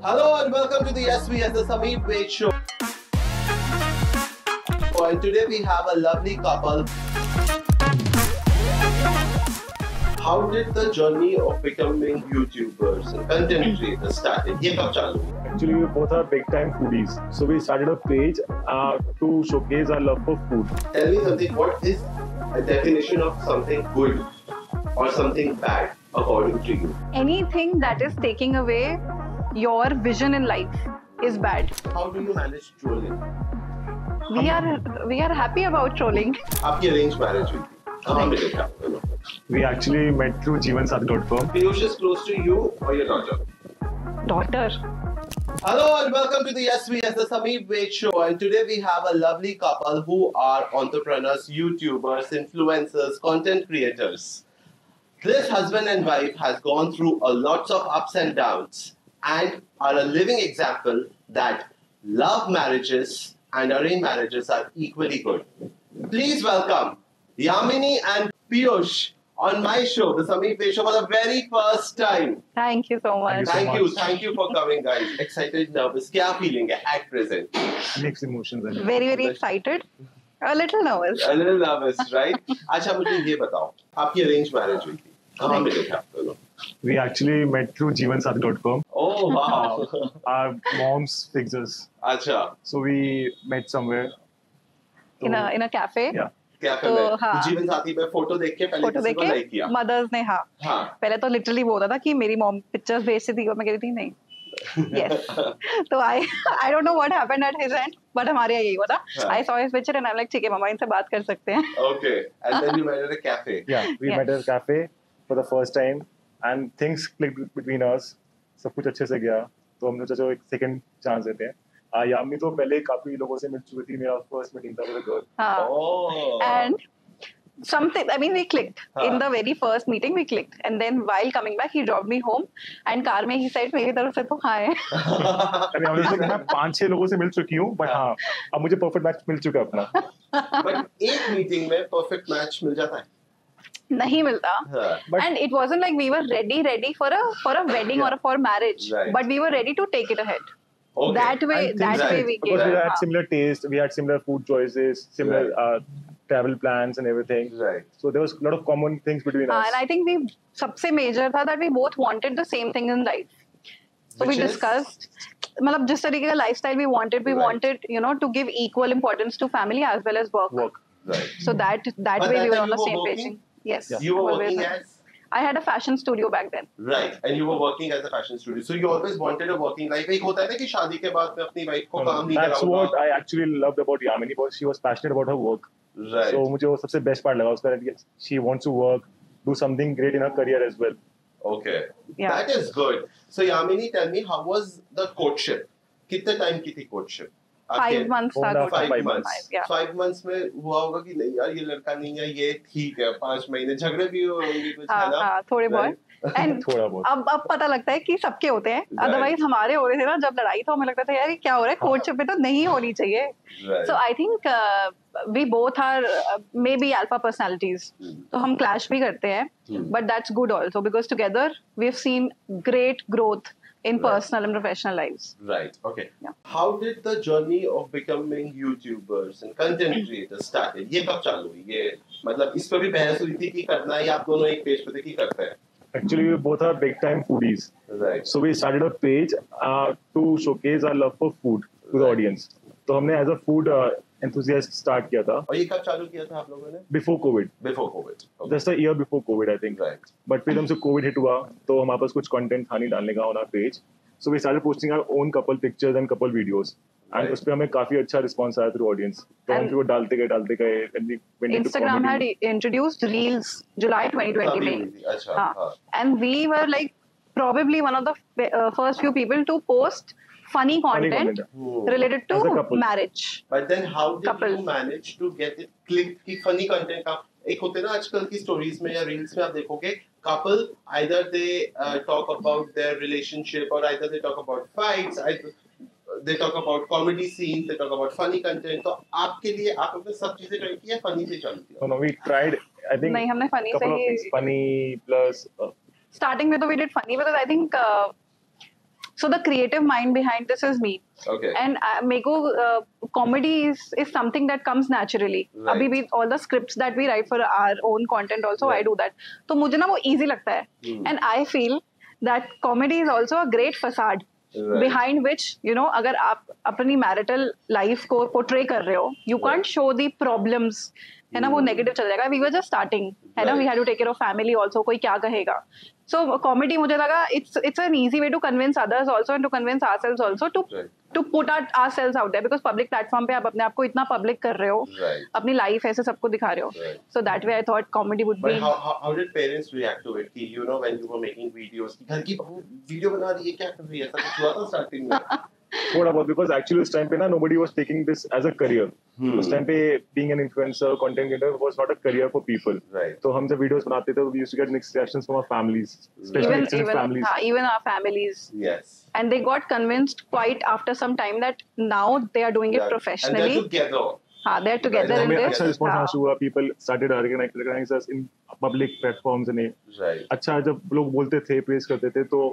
Hello and welcome to the SVS, the Sameer Ved Show. And today we have a lovely couple. How did the journey of becoming YouTubers and content creators started? ये कब चालू हुआ? Actually, we both are big time foodies. So we started a page to showcase our love for food. Tell me something, what is a definition of something good or something bad according to you? Anything that is taking away your vision in life is bad. How do you manage trolling? We are happy about trolling. आपकी arranged marriage हुई थी? कहाँ मिले थे आप दोनों? We actually met through jeevansaathi.com. Piyush is close to you or your daughter? Daughter. Hello and welcome to the SVS, the Sameer Ved Show. And today we have a lovely couple who are entrepreneurs, YouTubers, influencers, content creators. This husband and wife has gone through a lots of ups and downs and are a living example that love marriages and arranged marriages are equally good. Please welcome Yamini and Piyush on my show, the Sameer Ved Show, for the very first time. Thank you so much. Thank you for coming, guys. Excited, nervous. क्या feeling है at present? Mixed emotions. Very excited. A little nervous. A little nervous, right? अच्छा मुझे ये बताओ, आपकी arranged marriage हुई थी? कहाँ मिले थे आप दोनों? We actually met through jeevansaathi.com. Oh wow. Our moms fixed us. अच्छा. So we met somewhere. In a cafe. Yeah. क्या कर रहे हैं? जीवन साथी पे फोटो देख के पहले किसी को लाइक किया? मदर्स ने हाँ. पहले तो लिटरली बोला था कि मेरी मॉम पिक्चर्स भेजती थी और मैं कहती थी नहीं. Yes. तो I don't know what happened at his end, but हमारे यहाँ यही हुआ था. I saw his picture and I'm like ठीक है मामा इनसे बात कर सकते हैं. Okay. And then you met at a cafe. Yeah, we met at a cafe for the first time and things clicked between us. सब कुछ अच्छे से गया तो हमने सोचा एक सेकंड चांस देते हैं. यामी तो पहले काफी लोगों से मिल चुकी थी. मेरा फर्स्ट मीटिंग था with a girl. Oh. And something, I mean, we clicked. In the very first meeting, we clicked. And then while coming back, he dropped me home. And car में he said, मेरी तरफ से तो हाँ है. अरे मैं 5-6 लोगों से मिल चुकी हूँ, but हाँ, अब मुझे perfect match मिल चुका है अपना. But एक मीटिंग में perfect match मिल जाता है? नहीं मिलता. And it wasn't like we were ready for a wedding or for marriage. Right. But we were ready to take it ahead. Okay. That way we came. Because we had similar taste, we had similar food choices, similar travel plans and everything. Right. So there was a lot of common things between us. And I think we सबसे major था that we both wanted the same thing in life. So we discussed, मतलब जिस तरीके का lifestyle we wanted, to give equal importance to family as well as work. Right. So that way we were on the same page. Yes. You were working as? I had a fashion studio back then. Right, and you were working as a fashion studio. So you always wanted a working life. एक होता है ना कि शादी के बाद मैं अपनी वाइफ को काम नहीं कराऊंगा. That's what I actually loved about Yamini because she was passionate about her work. Right. So मुझे वो सबसे best part लगा उसका that she wants to work, do something great in her career as well. Okay. Yeah. That is good. So Yamini, tell me, how was the courtship? कितने time की थी courtship? 5 months था. 5 months. Yeah. 5 months में हुआ होगा कि नहीं यार ये लड़का नहीं है, ये ठीक है. 5 महीने झगड़े भी होंगे कुछ है ना? हाँ, थोड़े बहुत. And थोड़ा बहुत. अब पता लगता है कि सबके होते हैं. Otherwise हमारे हो रहे थे ना जब लड़ाई था हमें लगता था यार ये क्या हो रहा है, courtship पे तो नहीं होनी चाहिए. So I think we both are maybe alpha personalities. तो हम clash भी करते हैं. But that's good also because together we've seen great growth in personal and professional lives. Right. Okay. Yeah. How did the journey of becoming YouTubers and content creators started? ये कब चालू हुई? ये मतलब इस पर भी बहस हुई थी कि करना है या आप दोनों एक पेज पे थे कि करते हैं? Actually, we both are big time foodies. Right. So we started a page to showcase our love for food to the audience. तो हमने as a food enthusiast start किया था. और ये कब चालू किया था आप लोगों ने? Before COVID. Before COVID. Okay. Just a year before COVID, I think. Right. But फिर हमसे COVID hit हुआ तो हमारे पास कुछ content था नहीं डालने का on our page. So we started posting our own couple pictures and couple videos. And उस पे हमें काफी अच्छा response आया through audience. तो हम फिर वो डालते गए and we went into Instagram had comedy. introduced Reels July 2020 में. अच्छा. हाँ. And we were like probably one of the first few people to post funny content related As a to couple. marriage. But then how did Couple. you manage to get it clicked कि funny content का एक होते हैं ना आजकल की stories में या reels में आप देखोगे couple either they talk about their relationship or either they talk about fights, they talk about comedy scenes, they talk about funny content. तो आपके लिए आप अपने सब चीजें ट्राई की या funny से चालू किया? No, we tried. I think नहीं हमने funny से couple of he things. Funny plus starting में तो we did funny because I think So the creative mind behind this is me. Okay. And मेरे को comedy is something that comes naturally. Right. अभी भी all the scripts that we write for our own content also Right. I do that. तो मुझे ना वो easy लगता है. And I feel that comedy is also a great facade. Right. Behind which, you know, अगर आप अपनी marital life को portray कर रहे हो, you can't show the problems, है ना, वो negative चल जाएगा. We were just starting, है ना, Right. we had to take care of family also, कोई क्या कहेगा. So comedy मुझे लगा it's an easy way to convince others also and to convince ourselves also Right. to put ourselves out there, because public platform पे आप अपने आप को इतना public कर रहे हो, Right. अपनी life ऐसे सबको दिखा रहे हो. Right. So that way I thought comedy would But be. how did parents react to it? कि you know when you were making videos, कि घर की बहू वीडियो बना रही है, क्या कर रही है, ऐसा कुछ हुआ था starting में? थोड़ा बहुत, because actually उस time पे ना nobody was taking this as a career. उस time पे being an influencer, content creator was not a career for people. Right. तो हम जब videos बनाते थे, we used to get mixed reactions from our families, especially extended families. Even our families. Yes. And they got convinced quite after some time that now they are doing it Yeah. professionally. And they're together. They're together in हमें this. अच्छा response आना शुरू हुआ. People started recognizing us in public platforms and Right. अच्छा जब लोग बोलते थे, praise करते थे, तो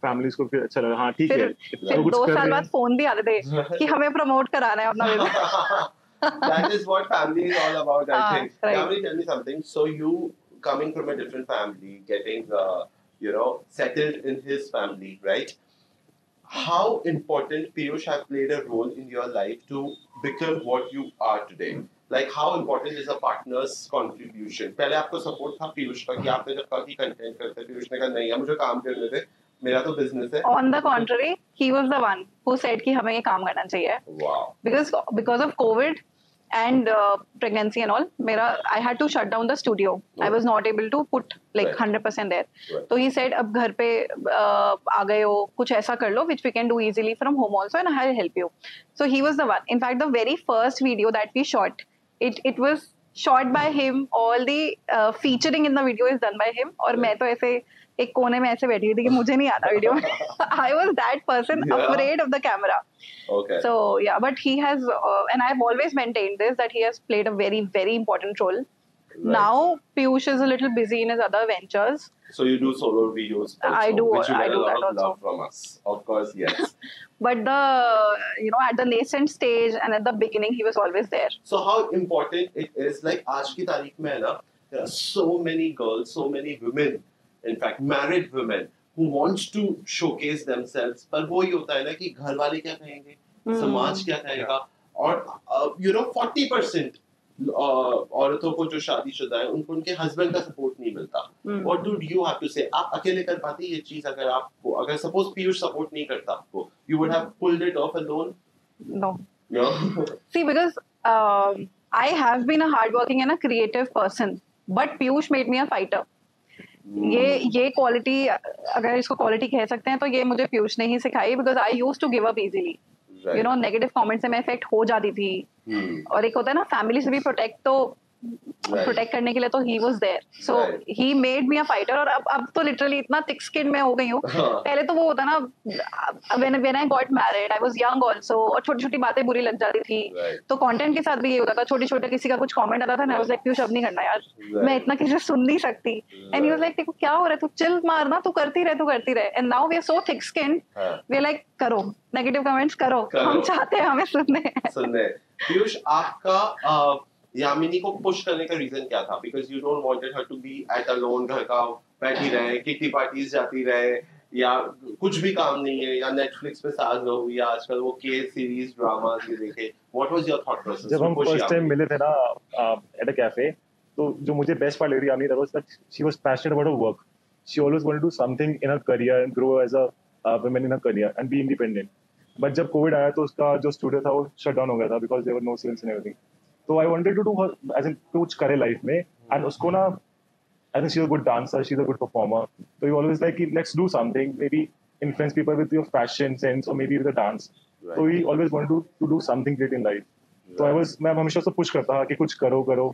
families को फिर अच्छा लगा. हाँ ठीक है, फिर कुछ 2 कर साल रहे बाद हैं. फोन भी आते थे कि हमें प्रमोट कराना है अपना business. That is what family is all about, I think. Right. Kamini, tell me something. So you coming from a different family, getting settled in his family, right? How important Piyush has played a role in your life to become what you are today? Like how important is a partner's contribution? पहले आपको support था पीयूष का कि आपने जब कहा कि content करते, पीयूष ने कहा नहीं है मुझे काम करने दे, मेरा तो business है. On the contrary, he was the one who said कि हमें ये काम करना चाहिए. Wow. Because of COVID and pregnancy and all, I had to shut down the studio. I was not able to put like Right. 100% there. Right. So he said अब घर पे आ गए हो, कुछ ऐसा कर लो which we can do easily from home also and I'll help you. So he was the one. In fact, the very first video that we shot, it was shot by him. All the featuring in the video is done by him. और मैं तो ऐसे एक कोने में ऐसे बैठी हुई थी कि मुझे नहीं आता वीडियो में. I was that person Yeah. afraid of the camera. Okay. So yeah, but he has, and I've always maintained this, that he has played a very, very important role. Right. Now Piyush is a little busy in his other ventures. So you do solo videos also, I do- which you I get a do lot that of love also. from us. Of course, yes. But at the nascent stage and at the beginning, he was always there. So how important it is, like आज की तारीख में है ना, there are so many girls, so many women, in fact married women who wants to showcase themselves, पर वो ही होता है ना कि घर वाले क्या कहेंगे, समाज क्या कहेगा, और 40% औरतों को जो शादीशुदा है उनको उनके हस्बैंड का सपोर्ट नहीं मिलता. What do you have to say? आप अकेले कर पाते ये चीज? अगर सपोज पीयूष सपोर्ट नहीं करता आपको, you would have pulled it off alone? No. No. See, because I have been a hardworking and a creative person, but Piyush made me a fighter. ये क्वालिटी, अगर इसको क्वालिटी कह सकते हैं, तो ये मुझे पीयूष ने ही सिखाई. Because I use to give up easily. Negative comment से मैं इफेक्ट हो जाती थी. और एक होता है ना फैमिली से भी प्रोटेक्ट करने के लिए, तो he was there. So he made me a fighter. और अब तो लिटरली इतना थिक स्किन में हो गई हूँ. पहले तो वो होता ना, when I got married I was young also, और छोटी छोटी बातें बुरी लग जाती थी. तो कंटेंट के साथ भी ये होता था, छोटे छोटे किसी का कुछ कमेंट आता था ना, आई वाज लाइक पीयूष अब नहीं करना यार, मैं इतना किसी से सुन नहीं सकती. एंड ही वाज लाइक देखो क्या हो रहा है, तू चिल मारना, तू करती रहे. And now we are so thick skin, we are like करो नेगेटिव कमेंट्स करो, हम चाहते हैं हमें सुनने. पीयूष, आपका यामिनी को पुश करने का रीजन क्या था? Because you don't wanted her to be at alone, घर का बैठी रहे, किटी पार्टीज जाती रहे, या कुछ भी काम नहीं है, या नेटफ्लिक्स पे सास बहू, या आजकल वो के सीरीज ड्रामास ये देखे. What was your thought process? जब हम फर्स्ट टाइम मिले थे ना एट अ कैफे, तो जो मुझे बेस्ट पार्ट लगी Yamini, that was that she was passionate about her work. She always wanted to do something in her career and grow as a woman in her career and be independent. But जब Covid आया तो उसका जो studio था वो shut down हो गया था, because there were no sales and everything. So I wanted to do her as in कुछ करे life में, and उसको ना, I think she's a good dancer, she's a good performer. So you always like let's do something, maybe influence people with your fashion sense or maybe with the dance. Right. So we always wanted to do something great in life. Right. So मैं हमेशा उसको push करता था कि कुछ करो,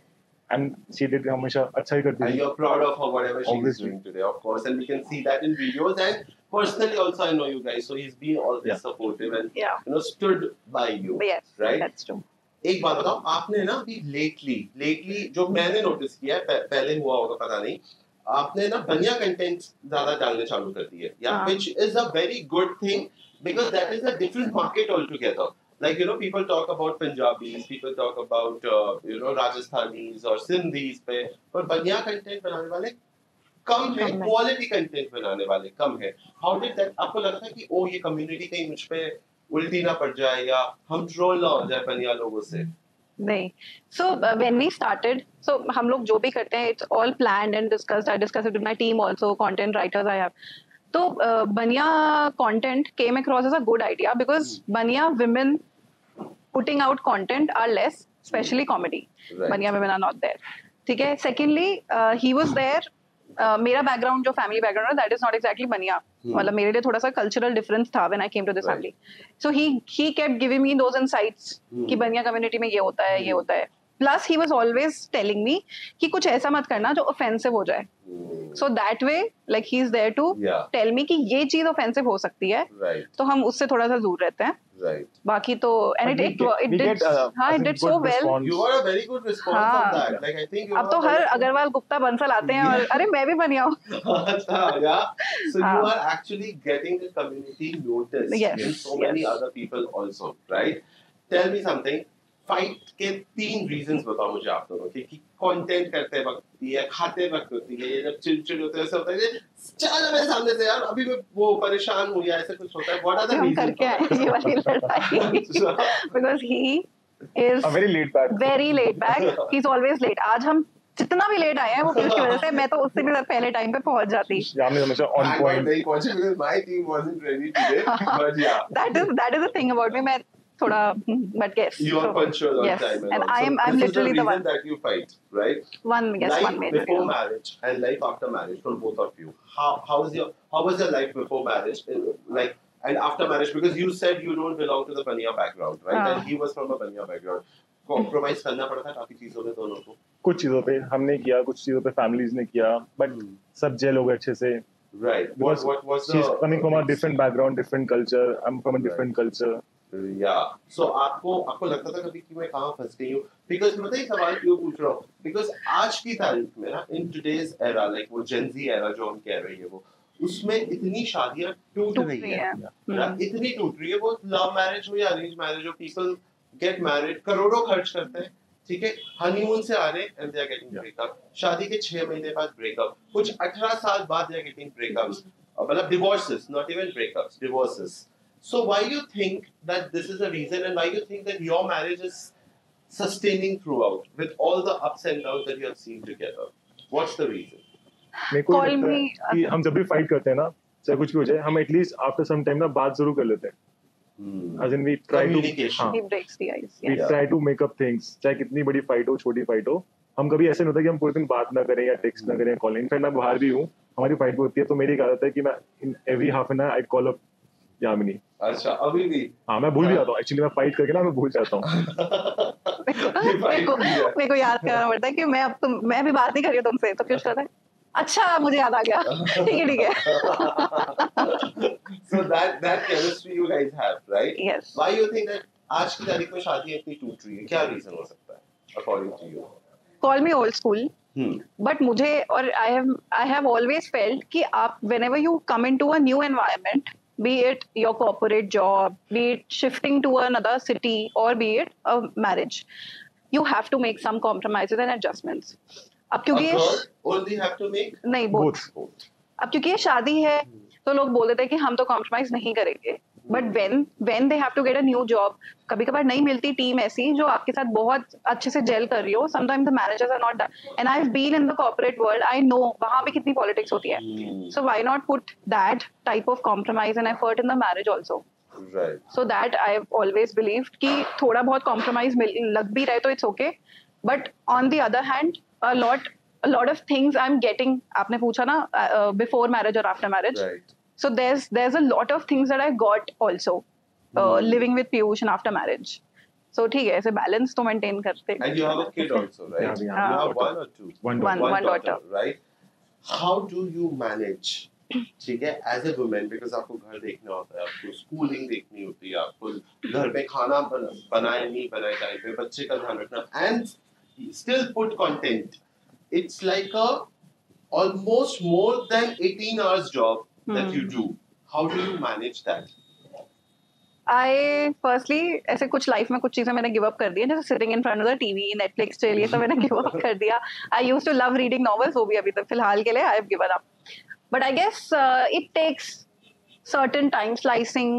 and she did हमेशा अच्छा ही करती. And you're proud of her whatever she's doing today, of course, and we can see that in videos. And personally also I know you guys, so he's been always supportive and stood by you. Yes, right? That's true. एक बात बताओ, आपने ना अभी lately जो मैंने notice किया है, पहले हुआ होगा पता नहीं, आपने ना बनिया कंटेंट ज्यादा डालने चालू कर दिए, या हाँ. which is a very good thing because that is a different market altogether. Like, you know, people talk about Punjabis, people talk about you know, Rajasthanis or Sindhis पे, पर बनिया कंटेंट बनाने वाले कम है, क्वालिटी कंटेंट बनाने वाले कम है. How did that, आपको लगा था कि ओ ये कम्युनिटी कहीं मुझ पे उल्टी ना पड़ जाए या हम ट्रोल ना हो जाए बनिया लोगों से? नहीं. So when we started, so हम लोग जो भी करते हैं, it's all planned and discussed. I discuss it with my team also, content writers I have. तो बनिया content came across as a good idea because बनिया women putting out content are less, especially comedy. Right. बनिया women are not there. ठीक है. Secondly, he was there. मेरा background जो family background है, that is not exactly Baniya. मतलब मेरे लिए थोड़ा सा कल्चरल डिफरेंस था when I came to this family. So he kept giving me those insights कि बनिया कम्युनिटी में ये होता है, ये होता है. Plus he was always telling me कि कुछ ऐसा मत करना जो ऑफेंसिव हो जाए. So that way like he is there to tell me कि ये चीज ऑफेंसिव हो सकती है, तो हम उससे थोड़ा सा दूर रहते हैं. Right. बाकी तो and it did so well. You got a very good response on that. Like I think अब तो हर अग्रवाल गुप्ता बंसल आते हैं और अरे मैं भी बनिया हूँ. Yeah. So you are actually getting the community noticed in so many other people also, right? Tell me something. Fight के 3 रीजंस बताओ मुझे आप दोनों के, कि कंटेंट करते वक्त होती है, खाते वक्त होती है, ये जब चिड़चिड़ होते हैं ऐसा होता है चल मेरे सामने से यार अभी मैं वो परेशान हूँ या ऐसा कुछ होता है. What are the reasons? हम करके आए ये वाली लड़ाई because he is very late back. He is always late. आज हम जितना भी लेट आए हैं वो पीयूष की वजह से. मैं तो उससे भी पहले टाइम पे पहुंच जाती. यामिनी हमेशा ऑन पॉइंट. नहीं पहुंची because my team wasn't ready today. But yeah, that is the thing about me. मैं थोड़ा, but yes, you are punctual on time, and I'm literally the one that you fight, right? One major before marriage and life after marriage for both of you. How was your life before marriage, like, and after marriage? Because you said you don't belong to the Baniya background, right? And he was from a Baniya background. Compromise करना पड़ा था काफी चीजों में दोनों को. कुछ चीजों पे हमने किया, कुछ चीजों पे फैमिलीज ने किया, but सब जेल हो गए अच्छे से. Right. What was the? She's coming from a different background, different culture. I'm from a different culture. Yeah. So आपको लगता था कभी कि मैं कहाँ फंस गई हूँ? Because मैं ये सवाल क्यों पूछ रहा हूँ? Because आज की तारीख में ना, in today's era, like वो Gen Z era जो हम कह रहे हैं वो, उसमें इतनी शादियाँ टूट रही हैं, इतनी टूट रही है. वो लव मैरिज हो या अरेंज मैरिज हो, people get married, करोड़ों खर्च करते हैं, ठीक है, हनीमून से आ रहे हैं and they are getting breakup. शादी के 6 महीने बाद breakup, कुछ 18 साल बाद they are getting breakups, मतलब divorces, not even breakups, divorces. So why you think that this is the reason, and why you think that your marriage is sustaining throughout with all the ups and downs that you have seen together? What's the reason? मेरे को लगता है कि हम जब भी fight करते हैं ना, चाहे कुछ भी हो जाए, हम एटलीस्ट आफ्टर सम टाइम ना बात जरूर कर लेते हैं. As in we try to he breaks the ice. We try to make up things. चाहे कितनी बड़ी फाइट हो, छोटी फाइट हो, हम कभी ऐसे नहीं होता कि हम पूरे दिन बात ना करें या टेक्स्ट ना करें, कॉल. इनफैक्ट मैं बाहर भी हूँ, हमारी फाइट भी होती है, तो मेरी एक आदत है कि मैं in every half an hour I call up Yamini. अच्छा, अभी भी? हाँ, मैं भूल भी जाता हूँ एक्चुअली. मैं फाइट करके ना मैं भूल जाता हूँ. मेरे को याद करना पड़ता है कि मैं भी बात नहीं कर रही हूँ तुमसे, तो क्यों करता है? अच्छा, मुझे याद आ गया. ठीक है. So that chemistry you guys have, right? Yes. Why you think that आज की तारीख में शादी इतनी टूट रही है? क्या रीजन हो सकता है according to you? Call me old school. But मुझे और I have always felt कि आप whenever you come into a new environment, be it your corporate job, be it shifting to another city, or be it a marriage, you have to make some compromises and adjustments. अब क्योंकि ये only have to make? नहीं, both. अब क्योंकि ये शादी है तो लोग बोल देते हैं कि हम तो कॉम्प्रोमाइज नहीं करेंगे. But when they have to get a new job, कभी कभार नहीं मिलती टीम ऐसी जो आपके साथ बहुत अच्छे से जेल कर रही हो. Sometimes the managers are not done, and I have been in the corporate world. I know वहां पे कितनी पॉलिटिक्स होती है. So why not put that type of compromise and effort in the marriage also. So that I have always believed कि थोड़ा बहुत compromise लग भी रहे तो it's okay. But on the other hand a lot of things I'm getting. आपने पूछा ना before marriage or after marriage. Right. So there's a lot of things that I got also living with Piyush and after marriage. So ठीक है, ऐसे balance तो maintain करते. And you have a kid also, right? Yeah. You have one or two? One daughter. Right? How do you manage? ठीक है, as a woman, because आपको घर देखना होता है, आपको schooling देखनी होती है, आपको घर पे खाना बनाए नहीं बनाए टाइम पे, बच्चे का ध्यान रखना, and still put content. It's like a almost more than 18 hours job that you Hmm. do. How do you manage that? I firstly ऐसे कुछ लाइफ में कुछ चीजें मैंने गिव अप कर दी हैं, जैसे sitting in front of the TV, Netflix के लिए तो मैंने गिव अप कर दिया. I used to love reading novels, वो भी अभी तक फिलहाल के लिए I have given up. But I guess it takes certain time slicing.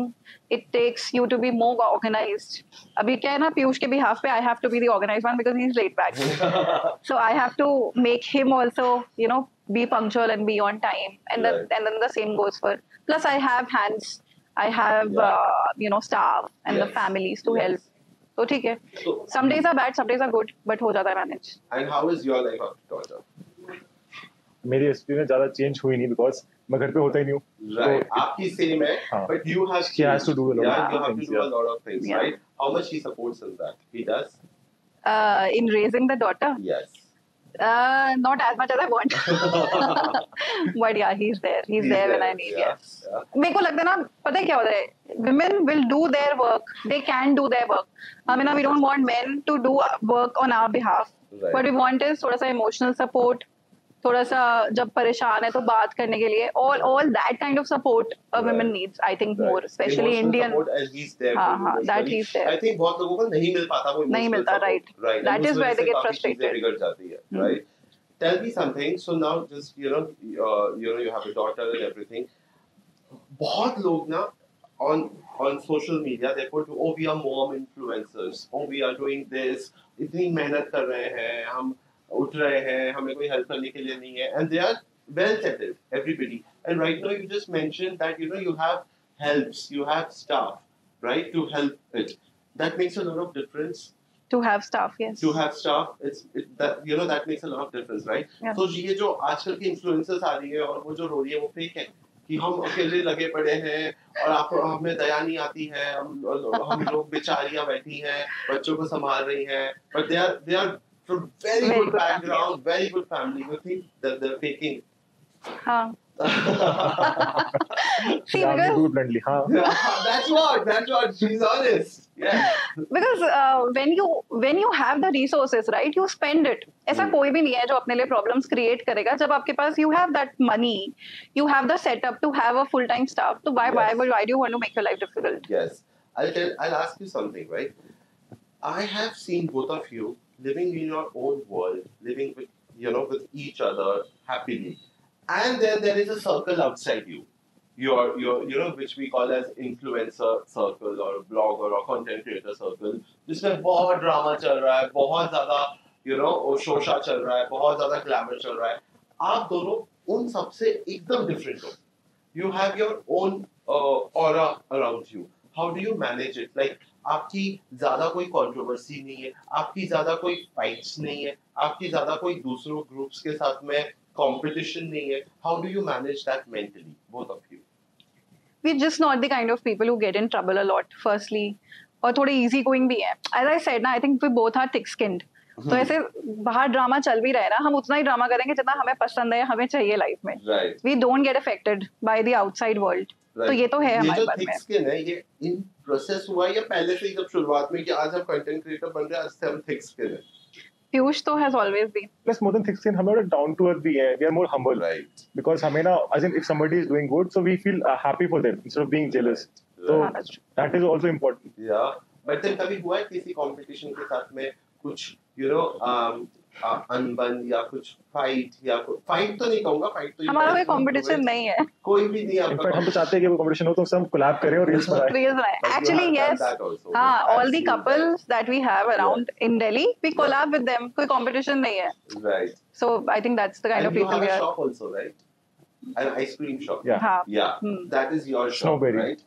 It takes you to be more organized. अभी क्या है ना, पीयूष के behalf पे I have to be the organized one because he's late back. So I have to make him also, you know, be punctual and be on time. And Right. then the same goes for. Plus I have hands. I have you know, staff and the Yes. families to Yes. help. So ठीक है. So, Some days are bad, some days are good, but हो जाता है manage. and how is your life after daughter? मेरी experience ज्यादा change हुई नहीं because मैं घर पे होता ही नहीं हूँ. Right. Aapki same hai, हाँ. but you have He has to do a lot yeah, of you have things, to do a yeah. lot of things, Yeah. right? How much he supports in that? He does? In raising the daughter, Yes. not as much as I want. But yeah, he's there. He's there when I need. yeah, Yes. yeah. मेरे को लगता है ना, पता है क्या होता है, women will do their work, they can do their work. I mean, we don't want men to do work on our behalf. Right. What we want is थोड़ा सा emotional support, थोड़ा सा जब परेशान है तो बात करने के लिए, all that kind of support a woman Right. needs, I think, Right. more, especially Emotional Indian. support, and he's there हाँ, for you हाँ, that basically. he's there. I think बहुत लोगों को नहीं मिल पाता वो नहीं emotional मिलता, support. right. Right. That And is उस where वजह they से get काफी चीजें frustrated. बिगड़ जाती है, right? Tell me something. So now, just you have a daughter and everything. बहुत लोग ना on social media they put, oh, we are mom influencers, oh, we are doing this, इतनी मेहनत कर रहे हैं, हम उठ रहे हैं, हमें कोई हेल्प करने के लिए नहीं है, and they are well settled, everybody. And right now you just mentioned that you have helps, you have staff, right, to help it. That makes a lot of difference. To have staff, yes. To have staff, that makes a lot of difference, right? Yeah. So ये जो आजकल की influencers आ रही है और वो जो रो रही है वो fake है कि हम अकेले लगे पड़े हैं और आपको हमें दया नहीं आती है, हम लोग बेचारियां बैठी हैं, बच्चों को संभाल रही हैं, but they are from very good background, very good family. You think that they're faking? हाँ. See, Yeah, we because do it bluntly. हाँ. That's what she's honest. Yeah. because when you have the resources, right, you spend it. ऐसा कोई भी नहीं है जो अपने लिए problems create करेगा. जब आपके पास you have that money, you have the setup to have a full time staff, तो why do you want to make your life difficult? Yes. I'll ask you something, right? I have seen both of you living in your own world, living with each other happily. And then there is a circle outside you. Your which we call as influencer circle or blogger or content creator circle, जिसमें बहुत drama चल रहा है, बहुत ज़्यादा शोशा चल रहा है, बहुत ज़्यादा ग्लैमर चल रहा है. आप दोनों उन सबसे एकदम different हो. You have your own aura around you. How do you manage it? Like आपकी ज़्यादा कोई controversy नहीं है, आपकी ज़्यादा कोई fights नहीं है, आपकी ज़्यादा कोई दूसरों groups के साथ में competition नहीं है. How do you manage that mentally, both of you? We're just not the kind of people who get in trouble a lot, firstly. और थोड़े easy going भी हैं. As I said ना, I think we both are thick skinned. तो ऐसे बाहर drama चल भी रहा है ना, हम उतना ही ड्रामा करेंगे जितना हमें पसंद है, हमें चाहिए लाइफ में. Right. We don't get affected by the outside world. Right. तो ये तो है हमारे बारे ये जो में. thick skin है, ये in process हुआ या पहले से ही जब शुरुआत में कि आज हम content creator बन रहे हैं, आज से हम thick skin है? पीयूष तो has always been. Plus more than thick skin, हम लोग down to earth भी हैं. We are more humble. Right. Because हमें ना, as in if somebody is doing good, so we feel happy for them instead of being jealous. So हाँ, that's true. that is also important. Yeah. But then कभी हुआ है किसी competition के साथ में कुछ अनबन या कुछ fight या fight तो नहीं कहूँगा, fight तो हमारा कोई competition नहीं है. कोई भी नहीं In आपका. fact, हम तो चाहते हैं कि वो competition हो तो सब collab करें और reels बनाएं. Reels बनाए. But you Actually, have done yes. that also. हाँ, I've all the seen couples that we have around in Delhi, we collab with them. कोई competition नहीं है. that. Right. So I think that's the kind And of you people have we a are. shop also, right? An ice cream shop. Yeah. हाँ. Yeah, Hmm. that is your shop, Snowberry. right?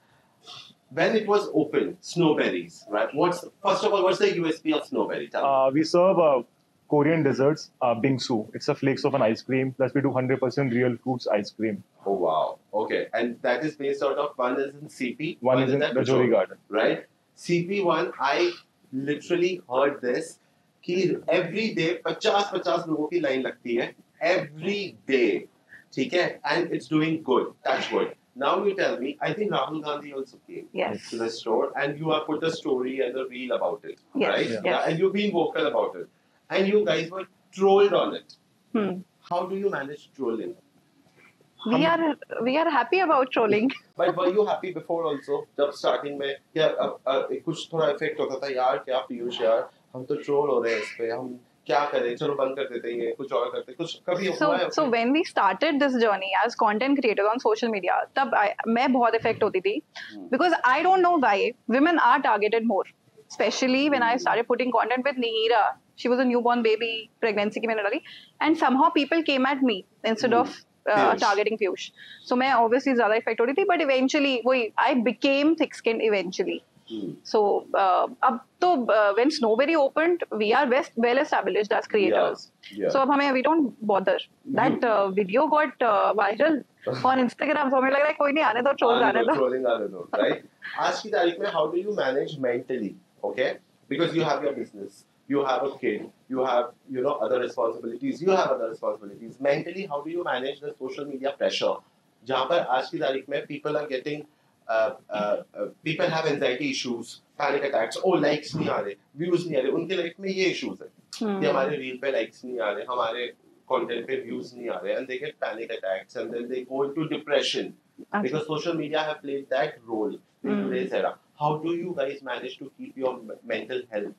When it was open, Snowberries, right? First of all, what's the USP of Snowberry? Tell me. We serve Korean desserts, bingsu. It's the flakes of an ice cream. Plus we do 100% real fruits ice cream. Oh wow. Okay, and that is based out of one is in CP, One is in at Rajouri Garden. right? CP1, I literally heard this कि every day 50 लोगों की line लगती है every day, ठीक है? And it's doing good. That's good. Now you tell me, I think Rahul Gandhi also came Yes. to the store, and you have put a story and a reel about it, Yes, right? yes. And you've been vocal about it, and you guys were trolled on it. Hmm. how do you manage trolling? We are happy about trolling. But were you happy before also? जब starting में क्या कुछ थोड़ा effect होता था यार क्या पीयूष यार हम तो troll हो रहे हैं इस पे हम क्या करें चलो बंद कर देते हैं कुछ और करते कुछ कभी हुआ है? So when we started this journey as content creators on social media, तब मैं बहुत affect होती थी because I don't know why women are targeted more, especially when I started putting content with Nihira. She was a newborn baby, pregnancy की मैंने डाली, and somehow people came at me instead of targeting Piyush. So मैं obviously ज़्यादा affect हो रही थी, but eventually वही I became thick-skinned eventually. So अब तो when Snowberry opened, we are well established as creators. Yeah. So अब हमें we don't bother. That video got viral on Instagram. So हमें लग रहा है कोई नहीं आने दो trolls आने दो. Trolling आने दो, right? आज की तारीख में how do you manage mentally? Okay, because you have your business, you have a kid, you have other responsibilities, Mentally, how do you manage the social media pressure? जहाँ पर आज की तारीख में people are getting people have anxiety issues, panic attacks, likes नहीं आ रहे, views नहीं आ रहे, उनके लाइफ में ये issues है कि हमारे reel पे likes नहीं आ रहे, हमारे content पे views नहीं आ रहे, and they get panic attacks and then they go into depression because social media have played that role in today's era. How do you guys manage to keep your mental health,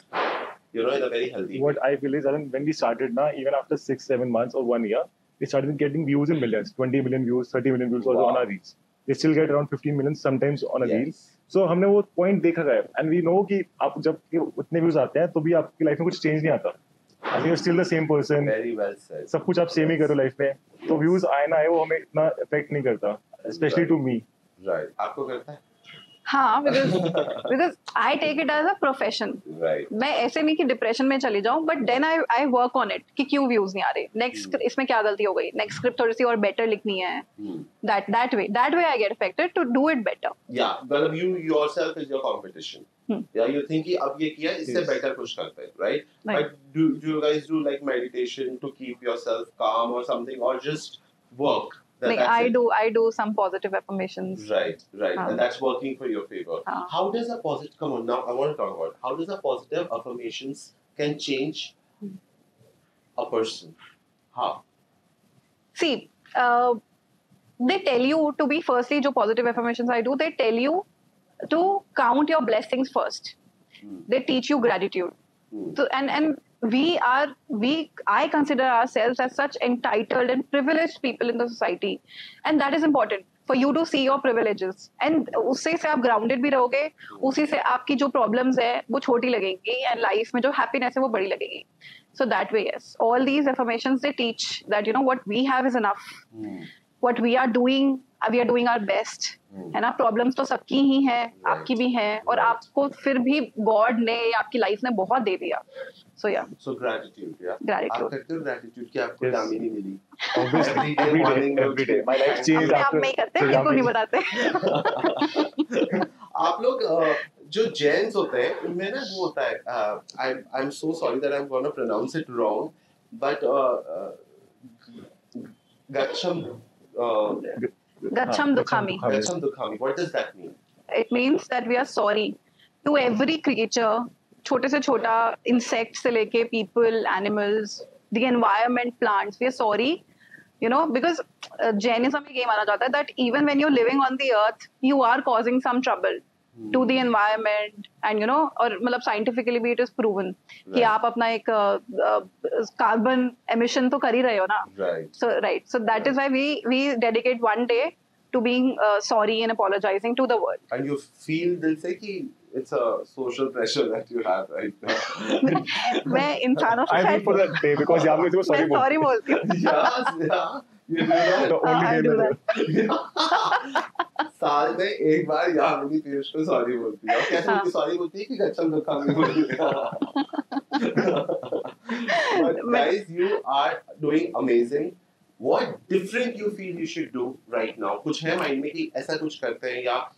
in a very healthy way? What I feel is, when we started, even after 6-7 months or 1 year, we started getting views in millions, 20 million views, 30 million views also on our reels. We still get around 15 million sometimes on a reel. So हमने वो point देखा है, and we know कि आप जब उतने views आते हैं तो भी आपकी लाइफ में कुछ change नहीं आता. I think you're still the same person. Very well said. सब कुछ आप same ही करो लाइफ में, तो views आए ना आए वो हमें इतना affect नहीं करता, especially to me. Right. आपको करता है? हाँ, because I take it as a profession. Right. मैं ऐसे नहीं कि डिप्रेशन में चली जाऊँ, but then I work on it कि क्यों व्यूज नहीं आ रहे, नेक्स्ट इसमें क्या गलती हो गई, नेक्स्ट स्क्रिप्ट थोड़ी सी और बेटर लिखनी है. That way I get affected to do it better. Yeah, but you yourself is your competition. Yeah, you think कि अब ये किया इससे better कुछ करते हैं, right? But do you guys do like meditation to keep yourself calm or something, or just work? Like I do some positive affirmations. Right. And that's working for your favor. How does a positive, come on now, I want to talk about how does a positive affirmations can change a person? How? See, they tell you to be, firstly, jo positive affirmations I do, they tell you to count your blessings first. They teach you gratitude. So, and I consider ourselves as such entitled and privileged people in the society, and that is important for you to see your privileges. And उससे से आप grounded भी रहोगे, उसी से आपकी जो problems है वो छोटी लगेंगी, and life में जो happiness है वो बड़ी लगेगी. So that way, yes, all these affirmations they teach that what we have is enough. What we are doing our best. है ना, प्रॉब्लम्स तो सबकी ही है, आपकी भी है, और आपको फिर भी गॉड ने आपकी लाइफ ने बहुत दे दिया. So yeah. So gratitude, yeah. Gratitude. आप करते हो gratitude कि आपको दामिनी मिली? Obviously, every day. My life changed after. आप नहीं करते, मेरे को नहीं बताते. आप लोग जो जेन्स होते हैं उनमें ना वो होता है, I'm so sorry that I'm going to pronounce it wrong, but Gacham Dukhami. Gacham Dukhami. What does that mean? It means that we are sorry to every creature, छोटे से छोटा insects से लेके people, animals, the environment, plants. We are sorry, because Jainism में ये माना जाता है that even when you're living on the earth, you are causing some trouble to the environment, and और मतलब scientifically भी it is proven कि आप अपना एक carbon emission तो कर ही रहे हो ना. So that is why we dedicate one day to being sorry and apologizing to the world. And you feel दिल से कि it's a social pressure that you have right now. मैं इंसानों से I wait for that day because यहाँ पे sorry बोलती हूँ. Yeah. You do that? The only day साल में एक बार यहाँ मेरी पीयूष को सॉरी बोलती है. कैसे बोलती सॉरी बोलती है कि गच्चम दुखामी बोलती है. But guys, you are doing amazing. What different you feel you should do right now? कुछ है माइंड में कि ऐसा कुछ करते हैं या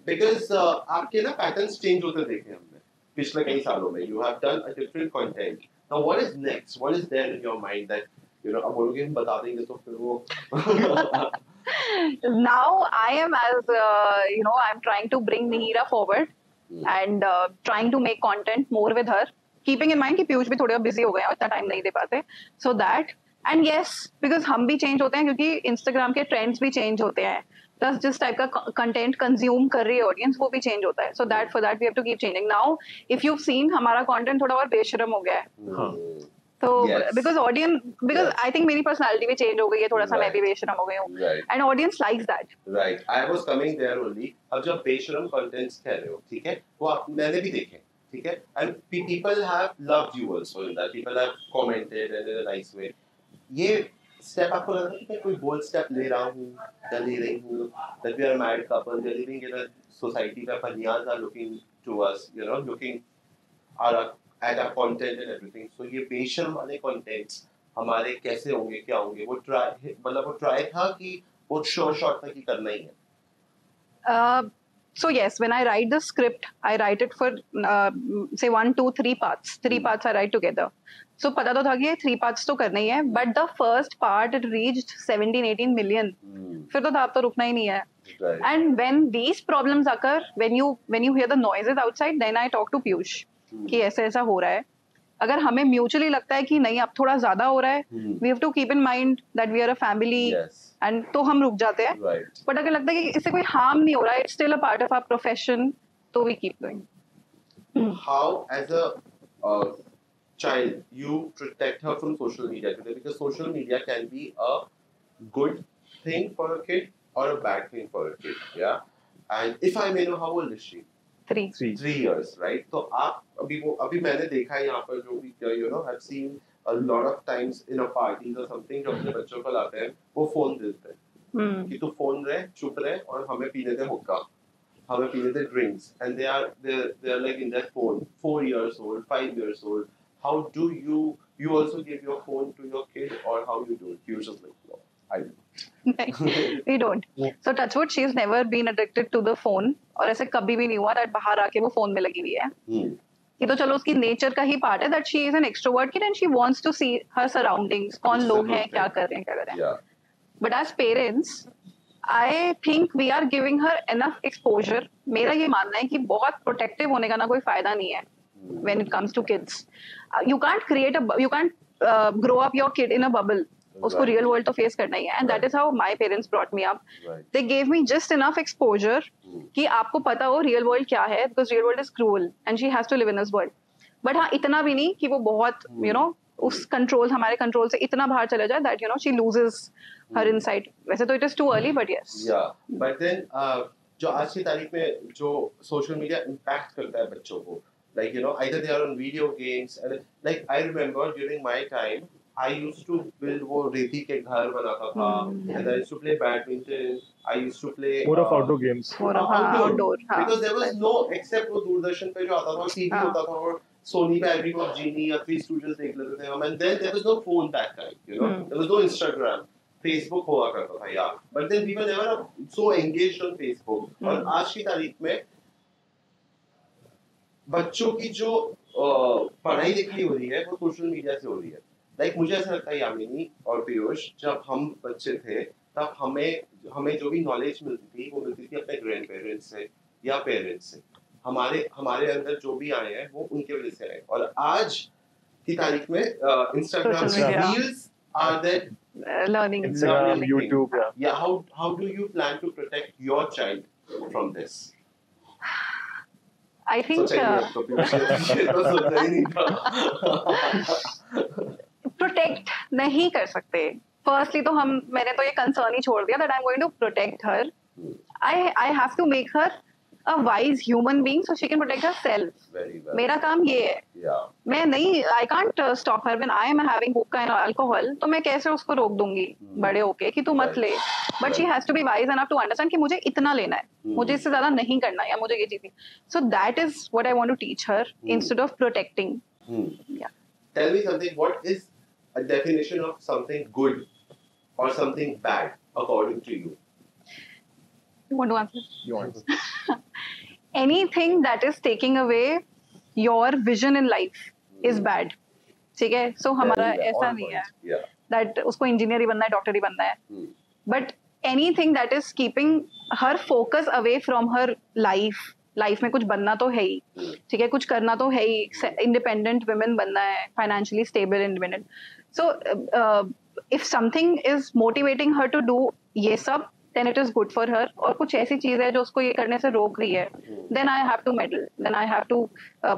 because आपके ना पैटर्न्स चेंज होते देखे हमने पिछले कई सालों में. You have done a different content. Now what is next? What is there in your mind that अब बोलोगे हम बता देंगे तो फिर वो. Now I am as I'm trying to bring Nihira forward and trying to make content more with her, keeping in mind कि पीयूष भी थोड़े busy हो गए हैं, इतना टाइम नहीं दे पाते, so that, and yes because हम भी चेंज होते हैं क्योंकि इंस्टाग्राम के ट्रेंड्स भी चेंज होते हैं, प्लस जिस टाइप का कंटेंट कंज्यूम कर रही है ऑडियंस वो भी चेंज होता है. So that for that we have to keep changing. Now if you seen हमारा कंटेंट थोड़ा और बेशरम हो गया है. तो because audience, because I think मेरी पर्सनालिटी भी चेंज हो गई है थोड़ा सा, मैं भी बेशरम हो गई हूँ and audience likes that. Right, I was coming there only. अब जब बेशरम कंटेंट्स कह रहे हो, ठीक है, वो मैंने भी देखे, ठीक है, and people have loved you also in that, people have commented in a nice way. ये स्टेप आपको लग रहा है कि मैं कोई बोल्ड स्टेप ले रहा हूँ या ले रही हूँ, that we are married couple, we are living in a society where Panyas are looking to us, you know, looking at our content and everything. So ये बेशर्म वाले contents हमारे कैसे होंगे, क्या होंगे, वो ट्राई, मतलब वो ट्राई था कि वो शॉर्ट तक ही करना ही है. So yes, when I write the script, I write it for say 1, 2, 3 parts. 3 parts I write together. So पता तो था कि ये 3 parts तो करना ही है, but the first part it reached 17-18 million. फिर तो था अब तो रुकना ही नहीं है. Right. And when these problems occur, when you hear the noises outside, then I talk to Piyush कि ऐसा ऐसा हो रहा है. अगर हमें म्यूचुअली लगता है कि नहीं अब थोड़ा ज्यादा हो रहा है, we have to keep in mind that we are a family, and तो हम रुक जाते हैं. बट अगर लगता है कि इससे कोई हार्म नहीं हो रहा है, it's still a part of our profession, तो we keep going. How as a child you protect her from social media today, because social media can be a good thing for a kid or a bad thing for a kid, yeah. And if I may know, how old is she? 3 years, right? तो आप अभी मैंने देखा है यहाँ पर जो भी, you know, I've seen a lot of times in a parties or something, जो अपने बच्चों को लाते हैं वो फोन देते हैं कि तू फोन रहे, चुप रहे और हमें पीने दे हुक्का, हमें पीने दे drinks, and they are like in their phone, 4 years old, 5 years old. How do you also give your phone to your kid, or how you do it? You just like, no, I do. We don't. So touchwood, she's never been addicted to the phone, और ऐसे कभी भी नहीं हुआ that बाहर आके वो phone में लगी हुई है. ये तो चलो उसकी नेचर का ही पार्ट है, that she is an extrovert kid and she wants to see her surroundings, कौन लोग हैं, क्या कर रहे हैं. But as parents, I think we are giving her enough exposure. मेरा ये मानना है कि बहुत protective होने का ना कोई फायदा नहीं है when it comes to kids. You can't grow up your kid in a bubble. उसको real world तो face करना ही है, and that is how my parents brought me up. They gave me just enough exposure कि आपको पता हो real world क्या है, because real world is cruel and she has to live in this world. But हाँ इतना भी नहीं कि वो बहुत you know उस control, हमारे control से इतना बाहर चला जाए that you know she loses her insight. वैसे तो it is too early, but yes. Yeah, but then जो आज की तारीख में जो social media impact करता है बच्चों को, like you know either they are on video games, and like I remember during my time I used to build वो रेती के घर बनाता था, and I used to play badminton, I used to play more of outdoor games, more of outdoor, because there was no, except वो दूरदर्शन पे जो आता था, टीवी होता था और सोनी पे एवरी ऑफ जीनी या थ्री स्टूडियोज देख लेते थे हम, and then there was no phone that time, you know, there was no Instagram, Facebook हुआ करता था यार, but then people never so engaged on Facebook. और आज की तारीख में बच्चों की जो पढ़ाई लिखाई हो रही है वो सोशल मीडिया से हो रही है. लाइक मुझे ऐसा लगता है यामिनी और पीयूष, जब हम बच्चे थे तब हमें जो भी नॉलेज मिलती थी वो मिलती थी अपने ग्रैंड पेरेंट्स से या पेरेंट्स से. हमारे अंदर जो भी आए हैं वो उनके वजह से आए. और आज की तारीख में इंस्टाग्राम पे reels are that learning, Instagram, YouTube, yeah. How do you plan to protect your child from this? I think protect नहीं कर सकते. Firstly तो मैंने तो ये concern ही छोड़ दिया that I'm going to protect her. I have to make her a wise human being so she can protect herself. Very well. मेरा काम ये है. मैं नहीं, I can't stop her when I am having hookah and alcohol. तो मैं कैसे उसको रोक दूंगी बड़े होके कि तू मत ले. But she has to be wise enough to understand कि मुझे इतना लेना है, मुझे इससे ज्यादा नहीं करना है, या मुझे ये चीज़. So that is what I want to teach her instead of protecting. Yeah. Tell me something. What is a definition of something good or something bad according to you? You want to answer? You want Anything that is taking away your vision in life is bad. ठीक है? So हमारा ऐसा नहीं है that उसको engineer ही बनना है, doctor ही बनना है. But anything that is keeping her focus away from her life में कुछ बनना तो है ही, ठीक है, कुछ करना तो है ही, इंडिपेंडेंट वुमेन बनना है, financially stable independent. So if something is motivating her to do ये सब, then it is good for her. और कुछ ऐसी चीज है जो उसको ये करने से रोक रही है, then I have to meddle, then I have to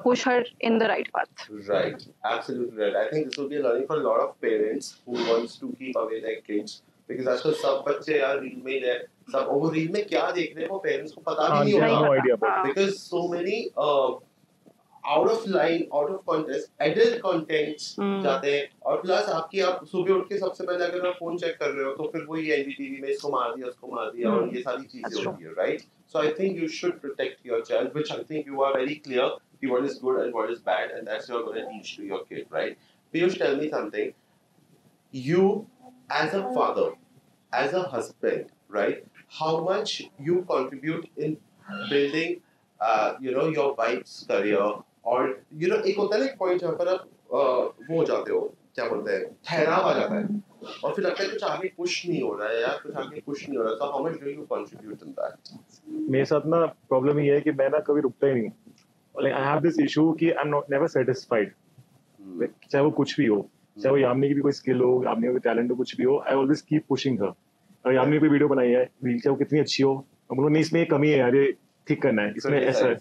push her in the right path. Right, absolutely right. I think this will be a learning for a lot of parents who wants to keep away their kids, because आजकल सब बच्चे यार reel में है, सब वो reel में क्या देख रहे हैं वो पेरेंट्स को पता भी नहीं no idea होता, about because so many out of line, out of context, adult contents जाते हैं, और प्लस आपकी आप सुबह उठ के सबसे पहले अगर आप फोन चेक कर रहे हो तो फिर वही एनडीटीवी में इसको मार दिया उसको मार दिया और ये सारी चीजें होती है, right? So I think you should protect your child, which I think you are very clear what is good and what is bad, and that's you're going to teach to your kid, right? Piyush, tell me something. You, as a father, as a husband, right? How much you contribute in building, your wife's career, और एक होता है ना एक point जहाँ पर आप वो हो जाते हो, क्या बोलते हैं, ठहराव आ जाता है और फिर लगता है कुछ आगे पुश नहीं हो रहा है यार, कुछ आगे पुश नहीं हो रहा है, so how much do you contribute in that? मेरे साथ ना प्रॉब्लम ये है कि मैं ना कभी रुकता ही नहीं, like I have this issue कि I'm not never satisfied, चाहे वो कुछ भी हो, चाहे वो यामिनी की भी कोई स्किल हो, यामिनी का कोई टैलेंट हो, कुछ भी हो, I always keep pushing her. और यामिनी ने कोई वीडियो बनाई है, रील चाहे वो कितनी अच्छी हो, हम बोलो नहीं इसमें ये कमी है यार, ये ठीक करना है, इसमें ऐसा है,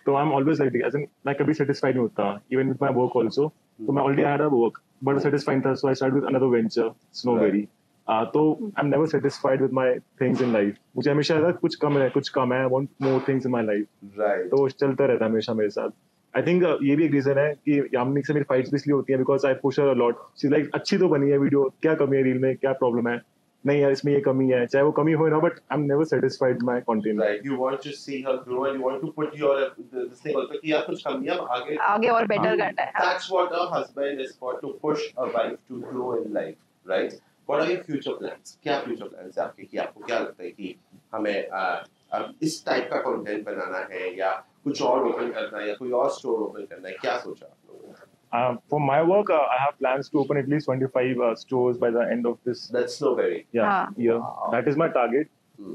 तो I'm always like that. मैं कभी satisfied नहीं होता, even with my work also. तो मैं already had a work, but satisfied था, so I started with another venture, Snowberry. तो I'm never satisfied with my things in life. मुझे हमेशा ऐसा कुछ कम है, I want more things in my life. Right. तो चलता रहता है हमेशा मेरे साथ. I think ये भी एक रीजन है कि यामिनी से मेरी फाइट्स भी इसलिए होती हैं because I push her a lot. She's like अच्छी तो बनी है वीडियो, क्या कमी है रील में, क्या प्रॉब्लम है, नहीं यार इसमें ये कमी है, चाहे वो कमी हो ना, but I'm never satisfied with my content. Right, you want to see her grow and you want to put your this thing also कि यार कुछ कमियां आगे और better करना है. That's what a husband is for, to push a wife to grow in life, right? What are your future plans? क्या future plans है आपके, कि आपको क्या लगता है कि हमें इस टाइप का कंटेंट बनाना है या कुछ और ओपन करना है या कोई और स्टोर ओपन करना है, क्या सोचा आप लोगों ने? For my work, I have plans to open at least 25 stores by the end of this. That's Snowberry. Yeah, year. Wow. That is my target.